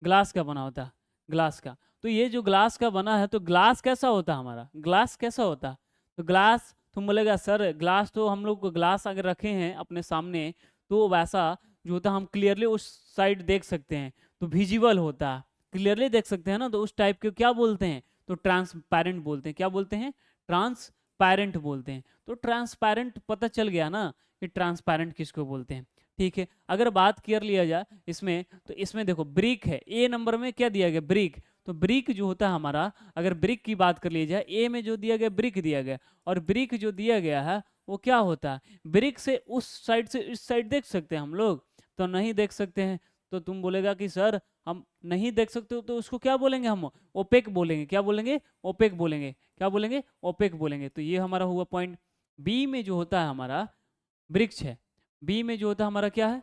ग्लास का बना होता है, ग्लास का। तो ये जो ग्लास का बना है, तो ग्लास कैसा होता है हमारा, ग्लास कैसा होता है, तो ग्लास, तुम बोलेगा सर ग्लास तो हम लोग ग्लास अगर रखे हैं अपने सामने तो वैसा जो होता है हम क्लियरली उस साइड देख सकते हैं, तो विजिबल होता है, क्लियरली देख सकते हैं ना, तो उस टाइप के क्या बोलते हैं, तो ट्रांसपेरेंट बोलते हैं, क्या बोलते हैं, ट्रांसपेरेंट बोलते हैं। तो ट्रांसपेरेंट पता चल गया ना कि ट्रांसपेरेंट किसको बोलते हैं, ठीक है। अगर बात कर लिया जाए इसमें, तो इसमें देखो ब्रिक है, ए नंबर में क्या दिया गया, ब्रिक। तो ब्रिक जो होता है हमारा, अगर ब्रिक की बात कर ली जाए, ए में जो दिया गया ब्रिक दिया गया, और ब्रिक जो दिया गया है वो क्या होता है, ब्रिक से उस साइड से इस साइड देख सकते हैं हम लोग, तो नहीं देख सकते हैं। तो तुम बोलेगा कि सर हम नहीं देख सकते हो, तो उसको क्या बोलेंगे हम? ओपेक बोलेंगे। क्या बोलेंगे? ओपेक बोलेंगे। क्या बोलेंगे? ओपेक बोलेंगे। तो ये हमारा हुआ पॉइंट। बी में जो होता है हमारा वृक्ष है। बी में जो होता है हमारा क्या है?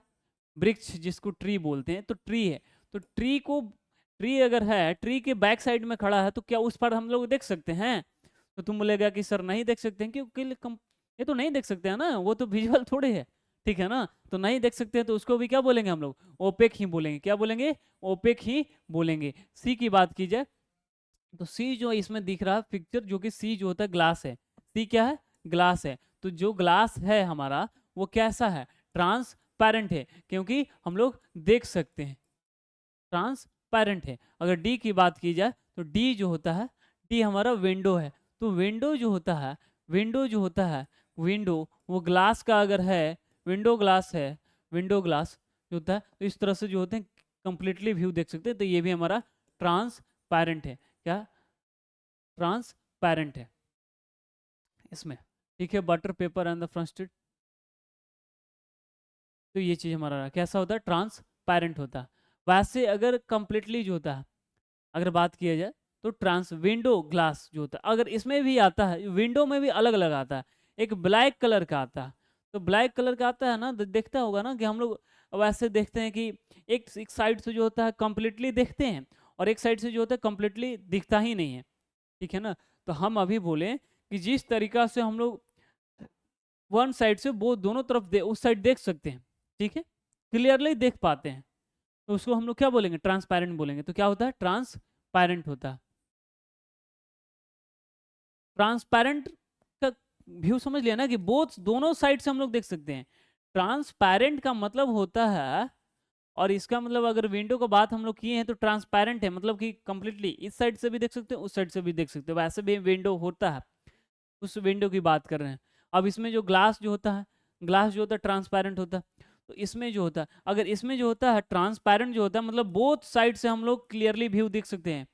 वृक्ष, जिसको ट्री बोलते हैं। तो ट्री है, तो ट्री को, ट्री अगर है, ट्री के बैक साइड में खड़ा है, तो क्या उस पर हम लोग देख सकते हैं? तो तुम बोलेगा कि सर नहीं देख सकते हैं, क्योंकि ये तो नहीं देख सकते हैं ना, वो तो विजुअल थोड़े है, ठीक है ना। तो नहीं देख सकते हैं, तो उसको भी क्या बोलेंगे हम लोग? ओपेक ही बोलेंगे। क्या बोलेंगे? ओपेक ही बोलेंगे। सी की बात की जाए तो सी जो इसमें दिख रहा है पिक्चर, जो कि सी जो होता है ग्लास है। सी क्या है? ग्लास है। तो जो ग्लास है हमारा वो कैसा है? ट्रांसपेरेंट है, क्योंकि हम लोग देख सकते हैं, ट्रांसपेरेंट है। अगर डी की बात की जाए तो डी जो होता है, डी हमारा विंडो है। तो विंडो जो होता है, विंडो जो होता है, विंडो वो ग्लास का अगर है, विंडो ग्लास है, विंडो ग्लास जो होता है, तो इस तरह से जो होते हैं कंप्लीटली व्यू देख सकते हैं। तो ये भी हमारा ट्रांसपेरेंट है। क्या? ट्रांसपेरेंट है इसमें, ठीक है। बटर पेपर एंड द फ्रस्टेड, तो ये चीज हमारा कैसा होता है? ट्रांसपेरेंट होता है। वैसे अगर कंप्लीटली जो होता है, अगर बात किया जाए तो ट्रांस विंडो ग्लास जो होता है, अगर इसमें भी आता है, विंडो में भी अलग अलग आता है। एक ब्लैक कलर का आता है, तो ब्लैक कलर का आता है ना, देखता होगा ना कि हम लोग वैसे देखते हैं कि एक साइड से जो होता है कंप्लीटली देखते हैं, और एक साइड से जो होता है कंप्लीटली दिखता ही नहीं है, ठीक है ना। तो हम अभी बोले कि जिस तरीका से हम लोग वन साइड से वो दोनों तरफ उस साइड देख सकते हैं, ठीक है, क्लियरली देख पाते हैं, तो उसको हम लोग क्या बोलेंगे? ट्रांसपेरेंट बोलेंगे। तो क्या होता है? ट्रांसपेरेंट होता है। ट्रांसपेरेंट का व्यू समझ लिया ना, कि बोथ दोनों साइड से हम लोग देख सकते हैं। ट्रांसपेरेंट का मतलब होता है, और इसका मतलब अगर विंडो का बात हम लोग किए हैं तो ट्रांसपेरेंट है, मतलब कि कंप्लीटली इस साइड से भी देख सकते हैं, उस साइड से भी देख सकते हो, वैसे भी विंडो होता है, उस विंडो की बात कर रहे हैं। अब इसमें जो ग्लास जो होता है, ग्लास जो होता है ट्रांसपेरेंट होता है। तो इसमें जो होता है, अगर इसमें जो होता है ट्रांसपेरेंट जो होता है, मतलब बोथ साइड से हम लोग क्लियरली व्यू देख सकते हैं।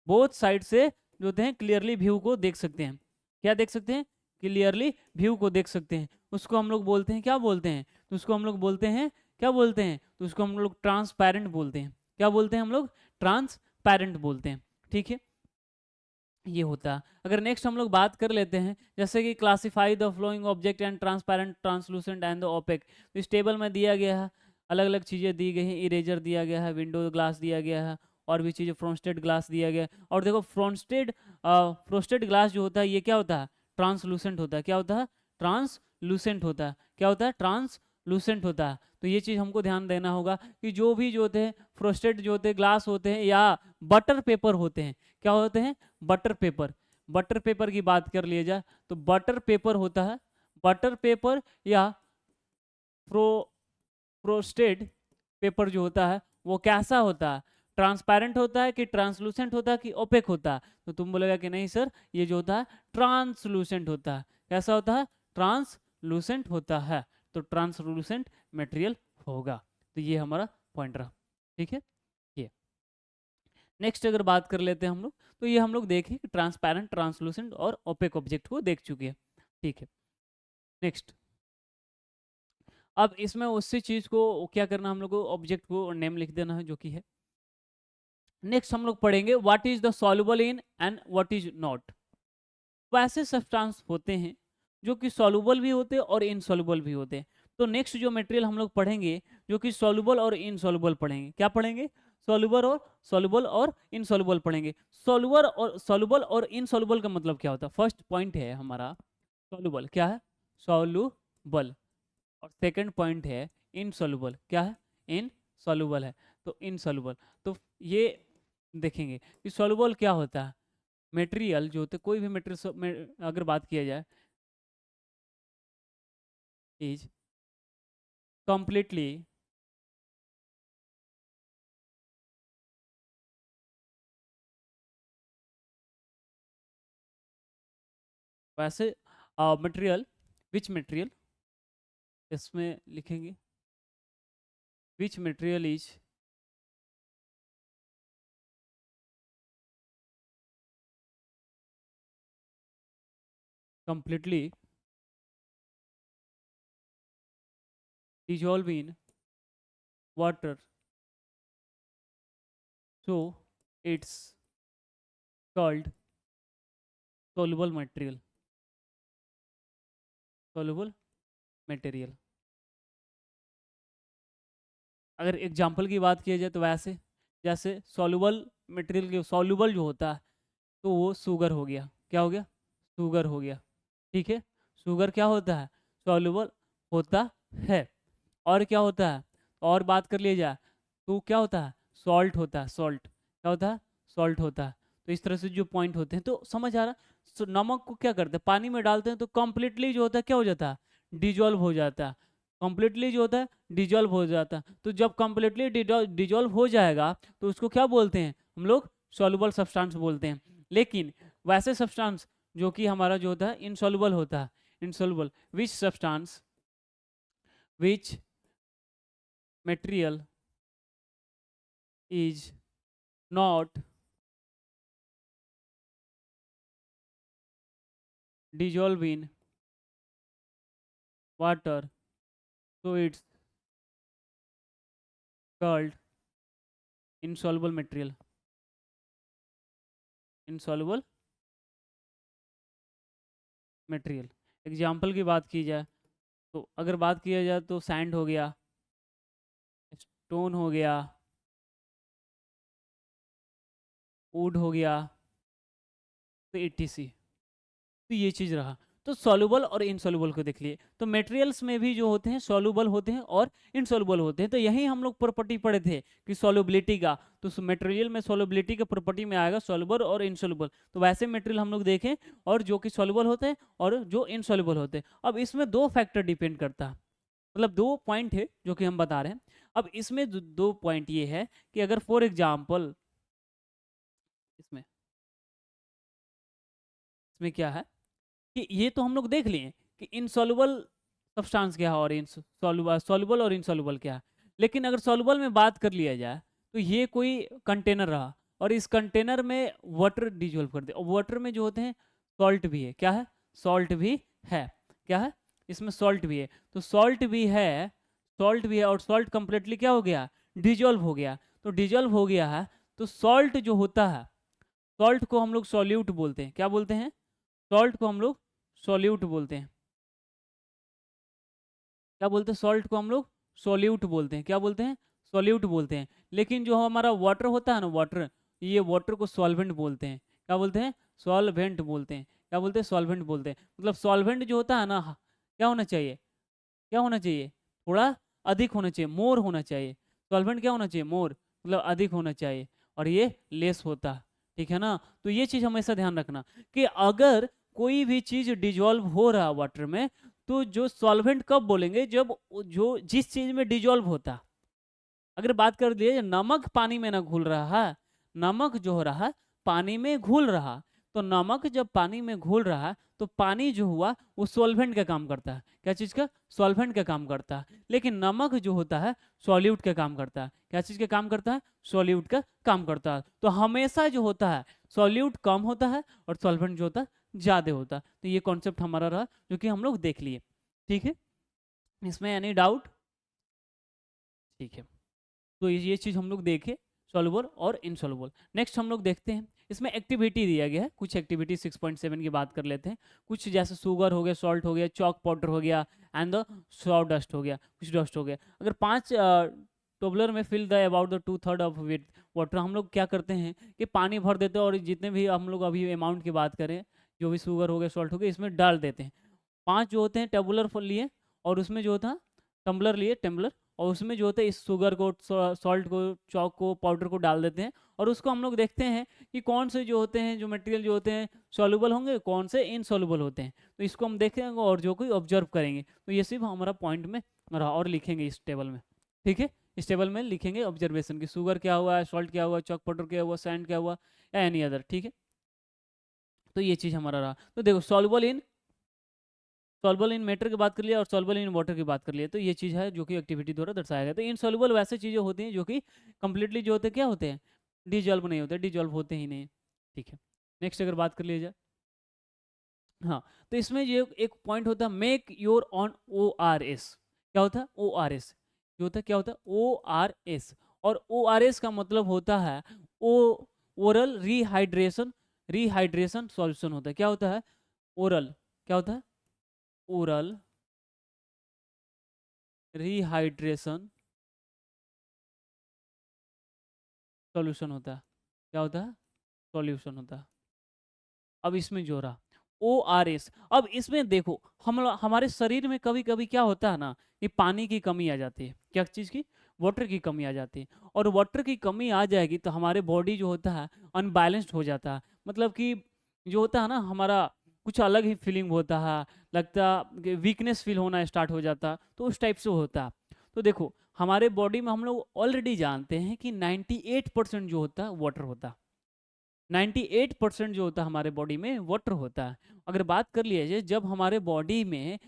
बोथ साइड से जो होते हैं क्लियरली व्यू को देख सकते हैं। क्या देख सकते हैं? क्लियरली व्यू को देख सकते हैं। उसको हम लोग बोलते हैं, क्या बोलते हैं? तो उसको हम लोग बोलते हैं, क्या बोलते हैं? तो उसको हम लोग ट्रांसपेरेंट बोलते हैं। क्या बोलते हैं हम लोग? ट्रांसपेरेंट बोलते हैं, ठीक है। ये होता है। अगर नेक्स्ट हम लोग बात कर लेते हैं, जैसे कि classify the flowing object and transparent, translucent and the OPEC. तो इस टेबल में दिया गया है, अलग अलग चीज़ें दी गई हैं। इरेजर दिया गया है, विंडो ग्लास दिया गया है, और भी चीज़ें, फ्रॉस्टेड ग्लास दिया गया है। और देखो फ्रॉस्टेड ग्लास जो होता है ये क्या होता है? ट्रांसलूसेंट होता है। क्या होता है? ट्रांसलूसेंट होता है। क्या होता है? ट्रांसलूसेंट होता है। तो ये चीज़ हमको ध्यान देना होगा कि जो भी जो होते हैं फ्रॉस्टेड जो होते हैं ग्लास होते हैं, या बटर पेपर होते हैं, क्या होते हैं? Butter paper. बटर पेपर की बात कर लिया जाए तो बटर पेपर होता है, बटर पेपर या प्रो प्रोस्टेड पेपर जो होता है वो कैसा होता है? ट्रांसपेरेंट होता है कि ट्रांसलूसेंट होता है कि ओपेक होता है? तो तुम बोलेगा कि नहीं सर, ये जो होता है ट्रांसलूसेंट होता है। कैसा होता है? ट्रांसलूसेंट होता है। तो ट्रांसलूसेंट मटेरियल होगा। तो ये हमारा पॉइंट रहा, ठीक है। ये नेक्स्ट अगर बात कर लेते हैं हम लोग, तो ये हम लोग देखें कि ट्रांसपेरेंट, ट्रांसलूसेंट और ओपेक ऑब्जेक्ट को देख चुके हैं, ठीक है। नेक्स्ट, अब इसमें उसी चीज को क्या करना, हम लोग को ऑब्जेक्ट को नेम लिख देना है जो कि है। नेक्स्ट हम लोग पढ़ेंगे what is the soluble in and what is not. वैसे सब्सटेंस होते हैं जो कि सॉल्युबल भी होते हैं और इनसॉल्युबल भी होते हैं। तो नेक्स्ट जो मटेरियल हम लोग पढ़ेंगे जो कि सॉल्युबल और इनसॉल्युबल पढ़ेंगे। क्या पढ़ेंगे? सॉल्युबल और इनसॉल्युबल पढ़ेंगे। सॉल्युबल और इनसॉल्युबल का मतलब क्या होता है? फर्स्ट पॉइंट है हमारा सॉल्युबल, क्या है? सॉल्युबल। और सेकंड पॉइंट है इनसॉल्युबल, क्या है? इनसॉल्युबल है। तो इनसॉल्युबल, तो ये देखेंगे कि सॉल्युबल क्या होता है। मटेरियल जो होते, कोई भी मटेरियल अगर बात किया जाए, इज कंप्लीटली वैसे मटेरियल, विच मटेरियल, इसमें लिखेंगे which material is completely dissolve in water so it's called soluble material. soluble material. अगर एग्जाम्पल की बात की जाए तो वैसे जैसे सॉल्युबल मटेरियल के सॉल्युबल जो होता है तो वो शुगर हो गया, क्या हो गया, शुगर हो गया, ठीक है। शुगर क्या होता है, सॉल्युबल होता है। और क्या होता है, और बात कर लिया जाए तो क्या होता है, सॉल्ट होता है, सॉल्ट क्या होता है, सॉल्ट होता है। तो इस तरह से जो पॉइंट होते हैं तो समझ आ रहा। नमक को क्या करते हैं, पानी में डालते हैं तो कंप्लीटली जो होता है क्या हो जाता है, डिजोल्व हो जाता है। कंप्लीटली जो होता है डिजोल्व हो जाता है। तो जब कंप्लीटली डिजोल्व हो जाएगा तो उसको क्या बोलते हैं हम लोग, सॉल्युबल सब्सटेंस बोलते हैं। लेकिन वैसे सब्सटेंस जो कि हमारा जो होता है इनसॉल्युबल होता है, insoluble, which substance, which material is not dissolved in water, so it's called insoluble material. insoluble material. Example की बात की जाए तो अगर बात किया जाए तो सैंड हो गया, स्टोन हो गया, वुड हो गया, तो ETC। तो ये चीज़ रहा। तो सॉल्युबल और इनसॉल्युबल को देख लिए। तो मटेरियल्स में भी जो होते हैं सॉल्युबल होते हैं और इनसॉल्युबल होते हैं। तो यही हम लोग प्रॉपर्टी पढ़े थे कि सॉल्युबिलिटी का, तो मटेरियल में सॉल्युबिलिटी का प्रॉपर्टी में आएगा सॉल्युबल और इनसॉल्युबल। तो वैसे मटेरियल हम लोग देखें और जो कि सॉल्युबल होते हैं और जो इनसॉल्युबल होते हैं। अब इसमें दो फैक्टर डिपेंड करता है, मतलब दो पॉइंट है जो कि हम बता रहे हैं। अब इसमें दो पॉइंट ये है कि अगर फॉर एग्जाम्पल इसमें इसमें क्या है कि ये तो हम लोग देख लिए कि इनसॉल्युबल सब्सटेंस क्या है और सॉल्युबल और इनसॉल्युबल क्या है। लेकिन अगर सॉल्युबल में बात कर लिया जाए तो ये कोई कंटेनर रहा और इस कंटेनर में वाटर डिजोल्व कर दे, और वाटर में जो होते हैं सॉल्ट भी है, क्या है, सॉल्ट भी है, क्या है, इसमें सॉल्ट भी है। तो सॉल्ट भी है, सॉल्ट भी है और सॉल्ट कंप्लीटली क्या हो गया, डिजोल्व हो गया। तो डिजोल्व हो गया है तो सॉल्ट जो होता है, सॉल्ट को हम लोग सॉल्यूट बोलते हैं, क्या बोलते हैं, सॉल्ट को हम लोग सॉल्यूट बोलते हैं। क्या बोलते हैं, सॉल्ट को हम लोग सॉल्यूट बोलते हैं, क्या बोलते हैं, सॉल्यूट बोलते हैं। लेकिन जो हमारा वाटर होता है ना, वाटर, ये वाटर को सॉल्वेंट बोलते हैं, क्या बोलते हैं, सॉल्वेंट बोलते हैं, क्या बोलते हैं, सॉल्वेंट बोलते हैं। मतलब सॉल्वेंट जो होता है ना, क्या होना चाहिए, क्या होना चाहिए, थोड़ा अधिक होना चाहिए, मोर होना चाहिए। सॉल्वेंट क्या होना चाहिए, मोर, मतलब अधिक होना चाहिए, और ये लेस होता है, ठीक है ना। तो ये चीज़ हमेशा ध्यान रखना कि अगर कोई भी चीज़ डिजोल्व हो रहा है वाटर में, तो जो सॉल्वेंट कब बोलेंगे, जब जो जिस चीज़ में डिजोल्व होता। अगर बात कर दिए नमक पानी में ना घुल रहा है, नमक जो हो रहा है पानी में घुल रहा, तो नमक जब पानी में घुल रहा है तो पानी जो हुआ वो सॉल्वेंट का काम करता है, क्या चीज़ का, सॉल्वेंट का काम करता है। लेकिन नमक जो होता है सॉल्यूट का काम करता है, क्या चीज़ का काम करता है, सॉल्यूट का काम करता है। तो हमेशा जो होता है सॉल्यूट कम होता है और सॉल्वेंट जो होता है ज़्यादा होता है। तो ये कॉन्सेप्ट हमारा रहा जो कि हम लोग देख लिए, ठीक है। इसमें एनी डाउट, ठीक है। तो ये चीज़ हम लोग देखे सॉल्युबल और इनसॉल्युबल। नेक्स्ट हम लोग देखते हैं इसमें एक्टिविटी दिया गया है, कुछ एक्टिविटी 6.7 की बात कर लेते हैं। कुछ जैसे शुगर हो गया, सॉल्ट हो गया, चॉक पाउडर हो गया एंड द सॉ डस्ट हो गया, कुछ डस्ट हो गया। अगर 5 टोबलर में fill the about the 2/3 of with water, हम लोग क्या करते हैं कि पानी भर देते हैं और जितने भी हम लोग अभी अमाउंट की बात करें, जो भी शुगर हो गया, सॉल्ट हो गया, इसमें डाल देते हैं। 5 जो होते हैं टेबुलर लिए और उसमें जो होता है टम्बलर लिए, टेम्बलर, और उसमें जो होता है इस शुगर को, सॉल्ट को, चॉक को, पाउडर को डाल देते हैं। और उसको हम लोग देखते हैं कि कौन से जो होते हैं, जो मटेरियल जो होते हैं सॉल्युबल होंगे, कौन से इनसॉल्युबल होते हैं। तो इसको हम देखेंगे और जो कोई ऑब्जर्व करेंगे। तो ये सिर्फ हमारा पॉइंट में रहा और लिखेंगे इस टेबल में, ठीक है। इस टेबल में लिखेंगे ऑब्जर्वेशन की, शुगर क्या हुआ है, सॉल्ट क्या हुआ, चॉक पाउडर क्या हुआ, सैंड क्या हुआ, या एनी अदर, ठीक है। तो ये चीज़ हमारा रहा। तो देखो सॉल्युबल इन मैटर की बात कर लिया और सॉल्युबल इन वाटर की बात कर लिया। तो ये चीज़ है जो कि एक्टिविटी द्वारा दर्शाया गया। तो इनसॉल्युबल वैसे चीज़ें होती हैं जो कि कंप्लीटली जो होते हैं क्या होते हैं, डिजॉल्व नहीं होते, डिजॉल्व होते ही नहीं, ठीक है। नेक्स्ट अगर बात कर लिया जाए, हाँ, तो इसमें ये एक पॉइंट होता है, मेक योर ऑन ORS। क्या होता है ORS, जो होता है क्या होता है ORS, और ORS का मतलब होता है ओ ओरल रिहाइड्रेशन सॉल्यूशन होता है। क्या होता है? ओरल, क्या होता है? ओरल रिहाइड्रेशन सॉल्यूशन होता है। क्या होता है? सॉल्यूशन होता है। अब इसमें जो रहा ORS, अब इसमें देखो हमारे शरीर में कभी कभी क्या होता है ना कि पानी की कमी आ जाती है। क्या चीज़ की? वाटर की कमी आ जाती है। और वाटर की कमी आ जाएगी तो हमारे बॉडी जो होता है अनबैलेंस्ड हो जाता है। मतलब कि जो होता है ना हमारा कुछ अलग ही फीलिंग होता है, लगता वीकनेस फील होना स्टार्ट हो जाता है, तो उस टाइप से होता है। तो देखो हमारे बॉडी में हम लोग ऑलरेडी जानते हैं कि 98% जो होता है वाटर होता है। 98% जो होता है हमारे बॉडी में वाटर होता है। अगर बात कर लिया जाए जब हमारे बॉडी में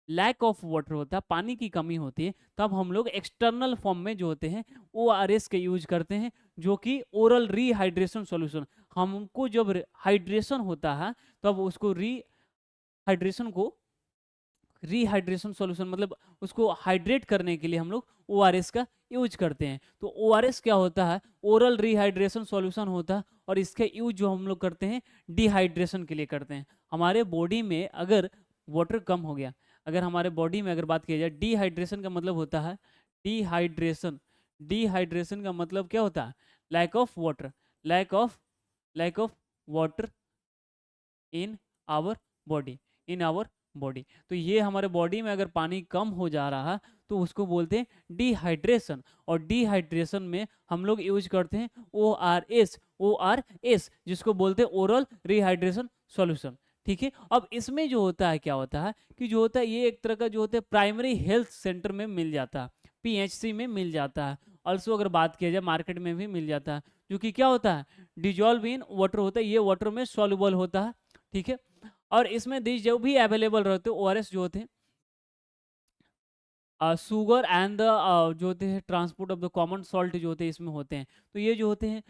लैक ऑफ वाटर होता है, पानी की कमी होती है, तब हम लोग एक्सटर्नल फॉर्म में जो होते हैं ORS के यूज करते हैं, जो कि ओरल रिहाइड्रेशन सॉल्यूशन। हमको जब हाइड्रेशन होता है तब उसको रिहाइड्रेशन सॉल्यूशन मतलब उसको हाइड्रेट करने के लिए हम लोग ORS का यूज करते हैं। तो ORS क्या होता है? ओरल रिहाइड्रेशन सॉल्यूशन होता है। और इसका यूज जो हम लोग करते हैं डिहाइड्रेशन के लिए करते हैं। हमारे बॉडी में अगर वाटर कम हो गया, अगर हमारे बॉडी में अगर बात की जाए, डिहाइड्रेशन का मतलब होता है डिहाइड्रेशन। डिहाइड्रेशन का मतलब क्या होता है? Lack of water, lack of lack of water in our body, in our body. तो ये हमारे बॉडी में अगर पानी कम हो जा रहा है तो उसको बोलते हैं डिहाइड्रेशन। और डिहाइड्रेशन में हम लोग यूज करते हैं ORS जिसको बोलते हैं ओरल रिहाइड्रेशन सॉल्यूशन। ठीक है। अब इसमें जो होता है क्या होता है कि जो होता है ये एक तरह का जो होता है प्राइमरी हेल्थ सेंटर में मिल जाता है, PHC में मिल जाता है। ऑल्सो अगर बात किया जाए मार्केट में भी मिल जाता है, जो कि क्या होता है डिजॉल्व इन वाटर होता है, ये वाटर में सॉल्युबल होता है। ठीक है। और इसमें दिस जो भी अवेलेबल रहते हैं ORS जो होते हैं शुगर एंड द जो होते हैं transport of the common salt जो होते हैं इसमें होते हैं। तो ये जो होते हैं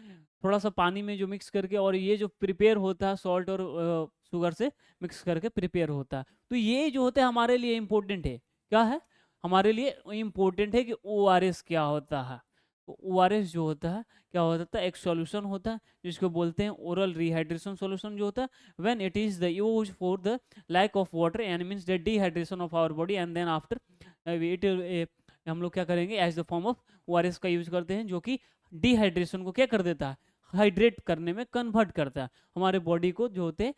थोड़ा सा पानी में जो मिक्स करके, और ये जो प्रिपेयर होता है सॉल्ट और शुगर से मिक्स करके प्रिपेयर होता है। तो ये जो होता है हमारे लिए इम्पोर्टेंट है। क्या है? हमारे लिए इम्पोर्टेंट है कि ORS क्या होता है। तो ORS जो होता है क्या होता है? एक सॉल्यूशन होता है जिसको बोलते हैं ओरल रिहाइड्रेशन सॉल्यूशन जो होता है when it is the use for the lack of water and means the dehydration of our body and then after हम लोग क्या करेंगे as the form of ORS का यूज करते हैं, जो कि डिहाइड्रेशन को क्या कर देता है? हाइड्रेट करने में कन्वर्ट करता है। हमारे बॉडी को जो होते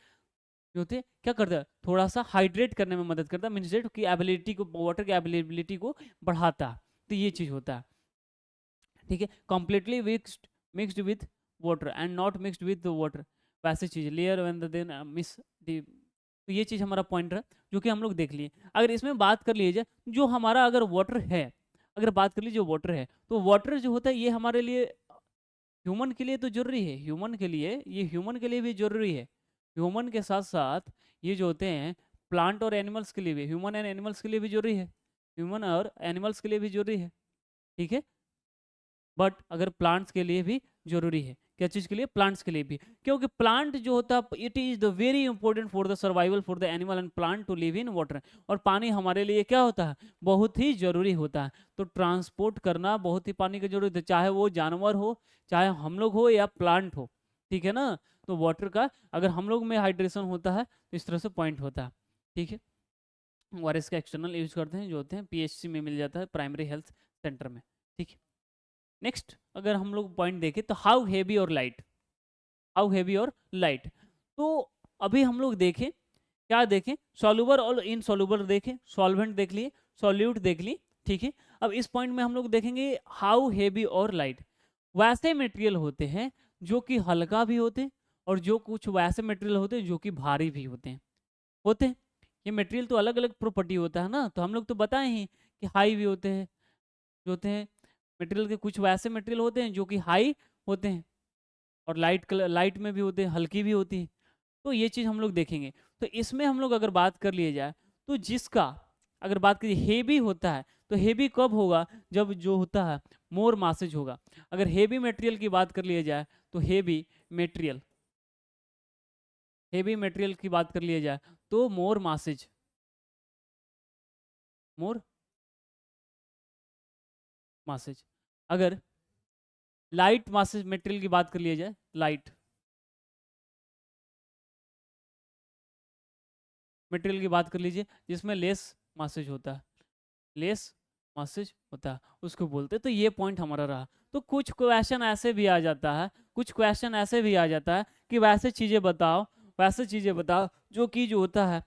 क्या करता है? थोड़ा सा हाइड्रेट करने में मदद करता है, मीन्स दैट की एबिलिटी को, वाटर की अवेलेबिलिटी को बढ़ाता है। तो ये चीज होता है। ठीक है। Completely mixed with water and not mixed with the water, वैसे चीज layer when the then miss the. तो ये चीज हमारा पॉइंट रहा जो कि हम लोग देख लिए। अगर इसमें बात कर लीजिए जो हमारा अगर वाटर है, अगर बात कर लीजिए वाटर है, तो वाटर जो होता है ये हमारे लिए ह्यूमन के लिए तो जरूरी है, ह्यूमन के लिए, ये ह्यूमन के लिए भी जरूरी है। ह्यूमन के साथ साथ ये जो होते हैं प्लांट और एनिमल्स के लिए भी, ह्यूमन एंड एनिमल्स के लिए भी जरूरी है, ह्यूमन और एनिमल्स के लिए भी जरूरी है। ठीक है। बट अगर प्लांट्स के लिए भी जरूरी है, क्या चीज के लिए? प्लांट्स के लिए भी, क्योंकि प्लांट जो होता है it is the very important for the survival for the animal and plant to live in water. और पानी हमारे लिए क्या होता है? बहुत ही जरूरी होता है। तो ट्रांसपोर्ट करना बहुत ही पानी की जरूरत है, चाहे वो जानवर हो, चाहे हम लोग हो या प्लांट हो। ठीक है ना। तो वाटर का अगर हम लोग में हाइड्रेशन होता है तो इस तरह से पॉइंट होता है। ठीक है। ORS का एक्सटर्नल यूज करते हैं जो होते हैं PHC में मिल जाता है, प्राइमरी हेल्थ सेंटर में। ठीक है। नेक्स्ट अगर हम लोग पॉइंट देखें तो हाउ हेवी और लाइट, हाउ हेवी और लाइट। तो अभी हम लोग देखें, क्या देखें? सॉल्युबल और इनसॉल्युबल देखें, सॉल्वेंट देख लिए, सॉल्यूट देख लिए। ठीक है। अब इस पॉइंट में हम लोग देखेंगे हाउ हेवी और लाइट। वैसे मटेरियल होते हैं जो कि हल्का भी होते हैं, और जो कुछ वैसे मटेरियल होते हैं जो कि भारी भी होते हैं। ये मटेरियल तो अलग अलग प्रॉपर्टी होता है ना, तो हम लोग तो बताए ही कि हाई भी होते हैं, जो होते हैं मटेरियल के कुछ वैसे मटेरियल होते हैं जो कि हाई होते हैं, और लाइट कलर लाइट में भी होते हैं, हल्की भी होती है। तो ये चीज़ हम लोग देखेंगे। तो इसमें हम लोग अगर बात कर लिया जाए तो जिसका अगर बात करिए हेवी होता है, तो हेवी कब होगा? जब जो होता है मोर मासेज होगा। अगर हेवी मटेरियल की बात कर लिया जाए तो मटेरियल हेवी मटेरियल की बात कर लिया जाए तो मोर मासेज। अगर लाइट मासेज मटेरियल की बात कर लिया जाए, लाइट मटेरियल की बात कर लीजिए जिसमें लेस मासेज होता है, लेस मासेज होता है उसको बोलते हैं। तो ये पॉइंट हमारा रहा। तो कुछ क्वेश्चन ऐसे भी आ जाता है, कुछ क्वेश्चन ऐसे भी आ जाता है कि वैसे चीज़ें बताओ, वैसे चीज़ें बताओ जो कि जो होता है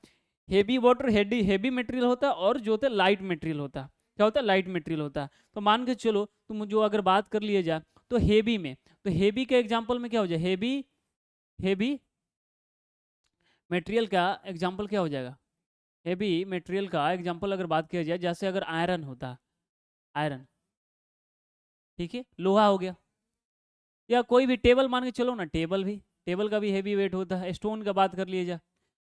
हेवी वाटर, हेवी मटेरियल होता है, और जो होता है लाइट मटेरियल होता है। क्या होता है? लाइट मटेरियल होता है। तो मान के चलो तुम जो अगर बात कर लिए जाए तो हेवी में, तो हेवी के एग्जाम्पल में क्या हो जाए, हेवी हेवी मटेरियल का एग्जाम्पल क्या हो जाएगा, हेवी मटेरियल का एग्जाम्पल अगर बात किया जाए, जैसे अगर आयरन होता है, आयरन, ठीक है, लोहा हो गया, या कोई भी टेबल मान के चलो ना, टेबल भी, टेबल का भी हेवी वेट होता है, स्टोन का बात कर लिया जाए।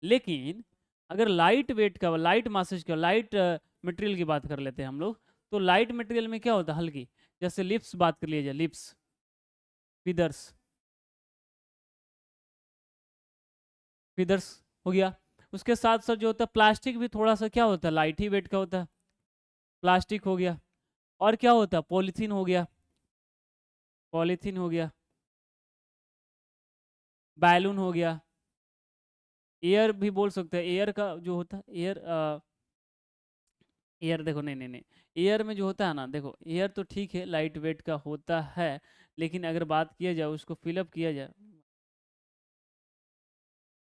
लेकिन अगर लाइट वेट का, लाइट मासेज का, लाइट मटेरियल की बात कर लेते हैं हम लोग, तो लाइट मटेरियल में क्या होता है, हल्की, जैसे लिप्स बात कर लिया जाए, लिप्स, फिदर्स, फिदर्स हो गया। उसके साथ साथ जो होता है प्लास्टिक भी थोड़ा सा क्या होता है, लाइट ही वेट का होता है, प्लास्टिक हो गया। और क्या होता है, पॉलीथीन हो गया, पॉलीथीन हो गया, बैलून हो गया, एयर भी बोल सकते हैं, एयर का जो होता है, एयर, एयर देखो, नहीं नहीं नहीं, एयर में जो होता है ना, देखो एयर तो ठीक है लाइट वेट का होता है, लेकिन अगर बात किया जाए उसको फिलअप किया जाए,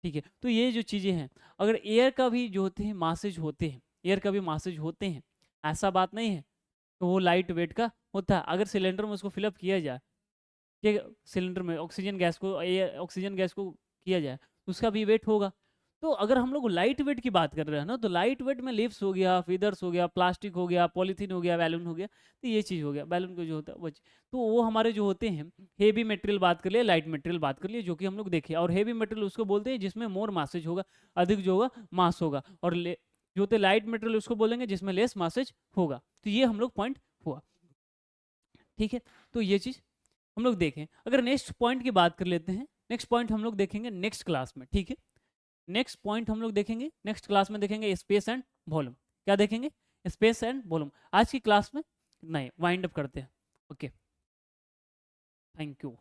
ठीक है, तो ये जो चीज़ें हैं, अगर एयर का भी जो होते हैं मासेज होते हैं, एयर का भी मासेज होते हैं, ऐसा बात नहीं है, तो वो लाइट वेट का होता है। अगर सिलेंडर में उसको फिलअप किया जाए, ठीक है, सिलेंडर में ऑक्सीजन गैस को, एयर ऑक्सीजन गैस को किया जाए, तो उसका भी वेट होगा। तो अगर हम लोग लाइट वेट की बात कर रहे हैं ना, तो लाइट वेट में लिप्स हो गया, फीदर्स हो गया, प्लास्टिक हो गया, पॉलीथीन हो गया, बैलून हो गया, तो ये चीज़ हो गया, बैलून को जो होता है वो तो वो हमारे जो होते हैं हेवी मटेरियल बात कर लिए, लाइट मटेरियल बात कर लिए, जो कि हम लोग देखे। और हेवी मटेरियल उसको बोलते हैं जिसमें मोर मासेज होगा, अधिक जो होगा मास होगा, और जो होते लाइट मटेरियल उसको बोलेंगे जिसमें लेस मासेज होगा। तो ये हम लोग पॉइंट हुआ, ठीक है। तो ये चीज़ हम लोग देखें। अगर नेक्स्ट पॉइंट की बात कर लेते हैं, नेक्स्ट पॉइंट हम लोग देखेंगे नेक्स्ट क्लास में, ठीक है। नेक्स्ट पॉइंट हम लोग देखेंगे नेक्स्ट क्लास में, देखेंगे स्पेस एंड वॉल्यूम। क्या देखेंगे? Space and volume. आज की क्लास में नहीं, वाइंड अप करते हैं। Okay, thank you.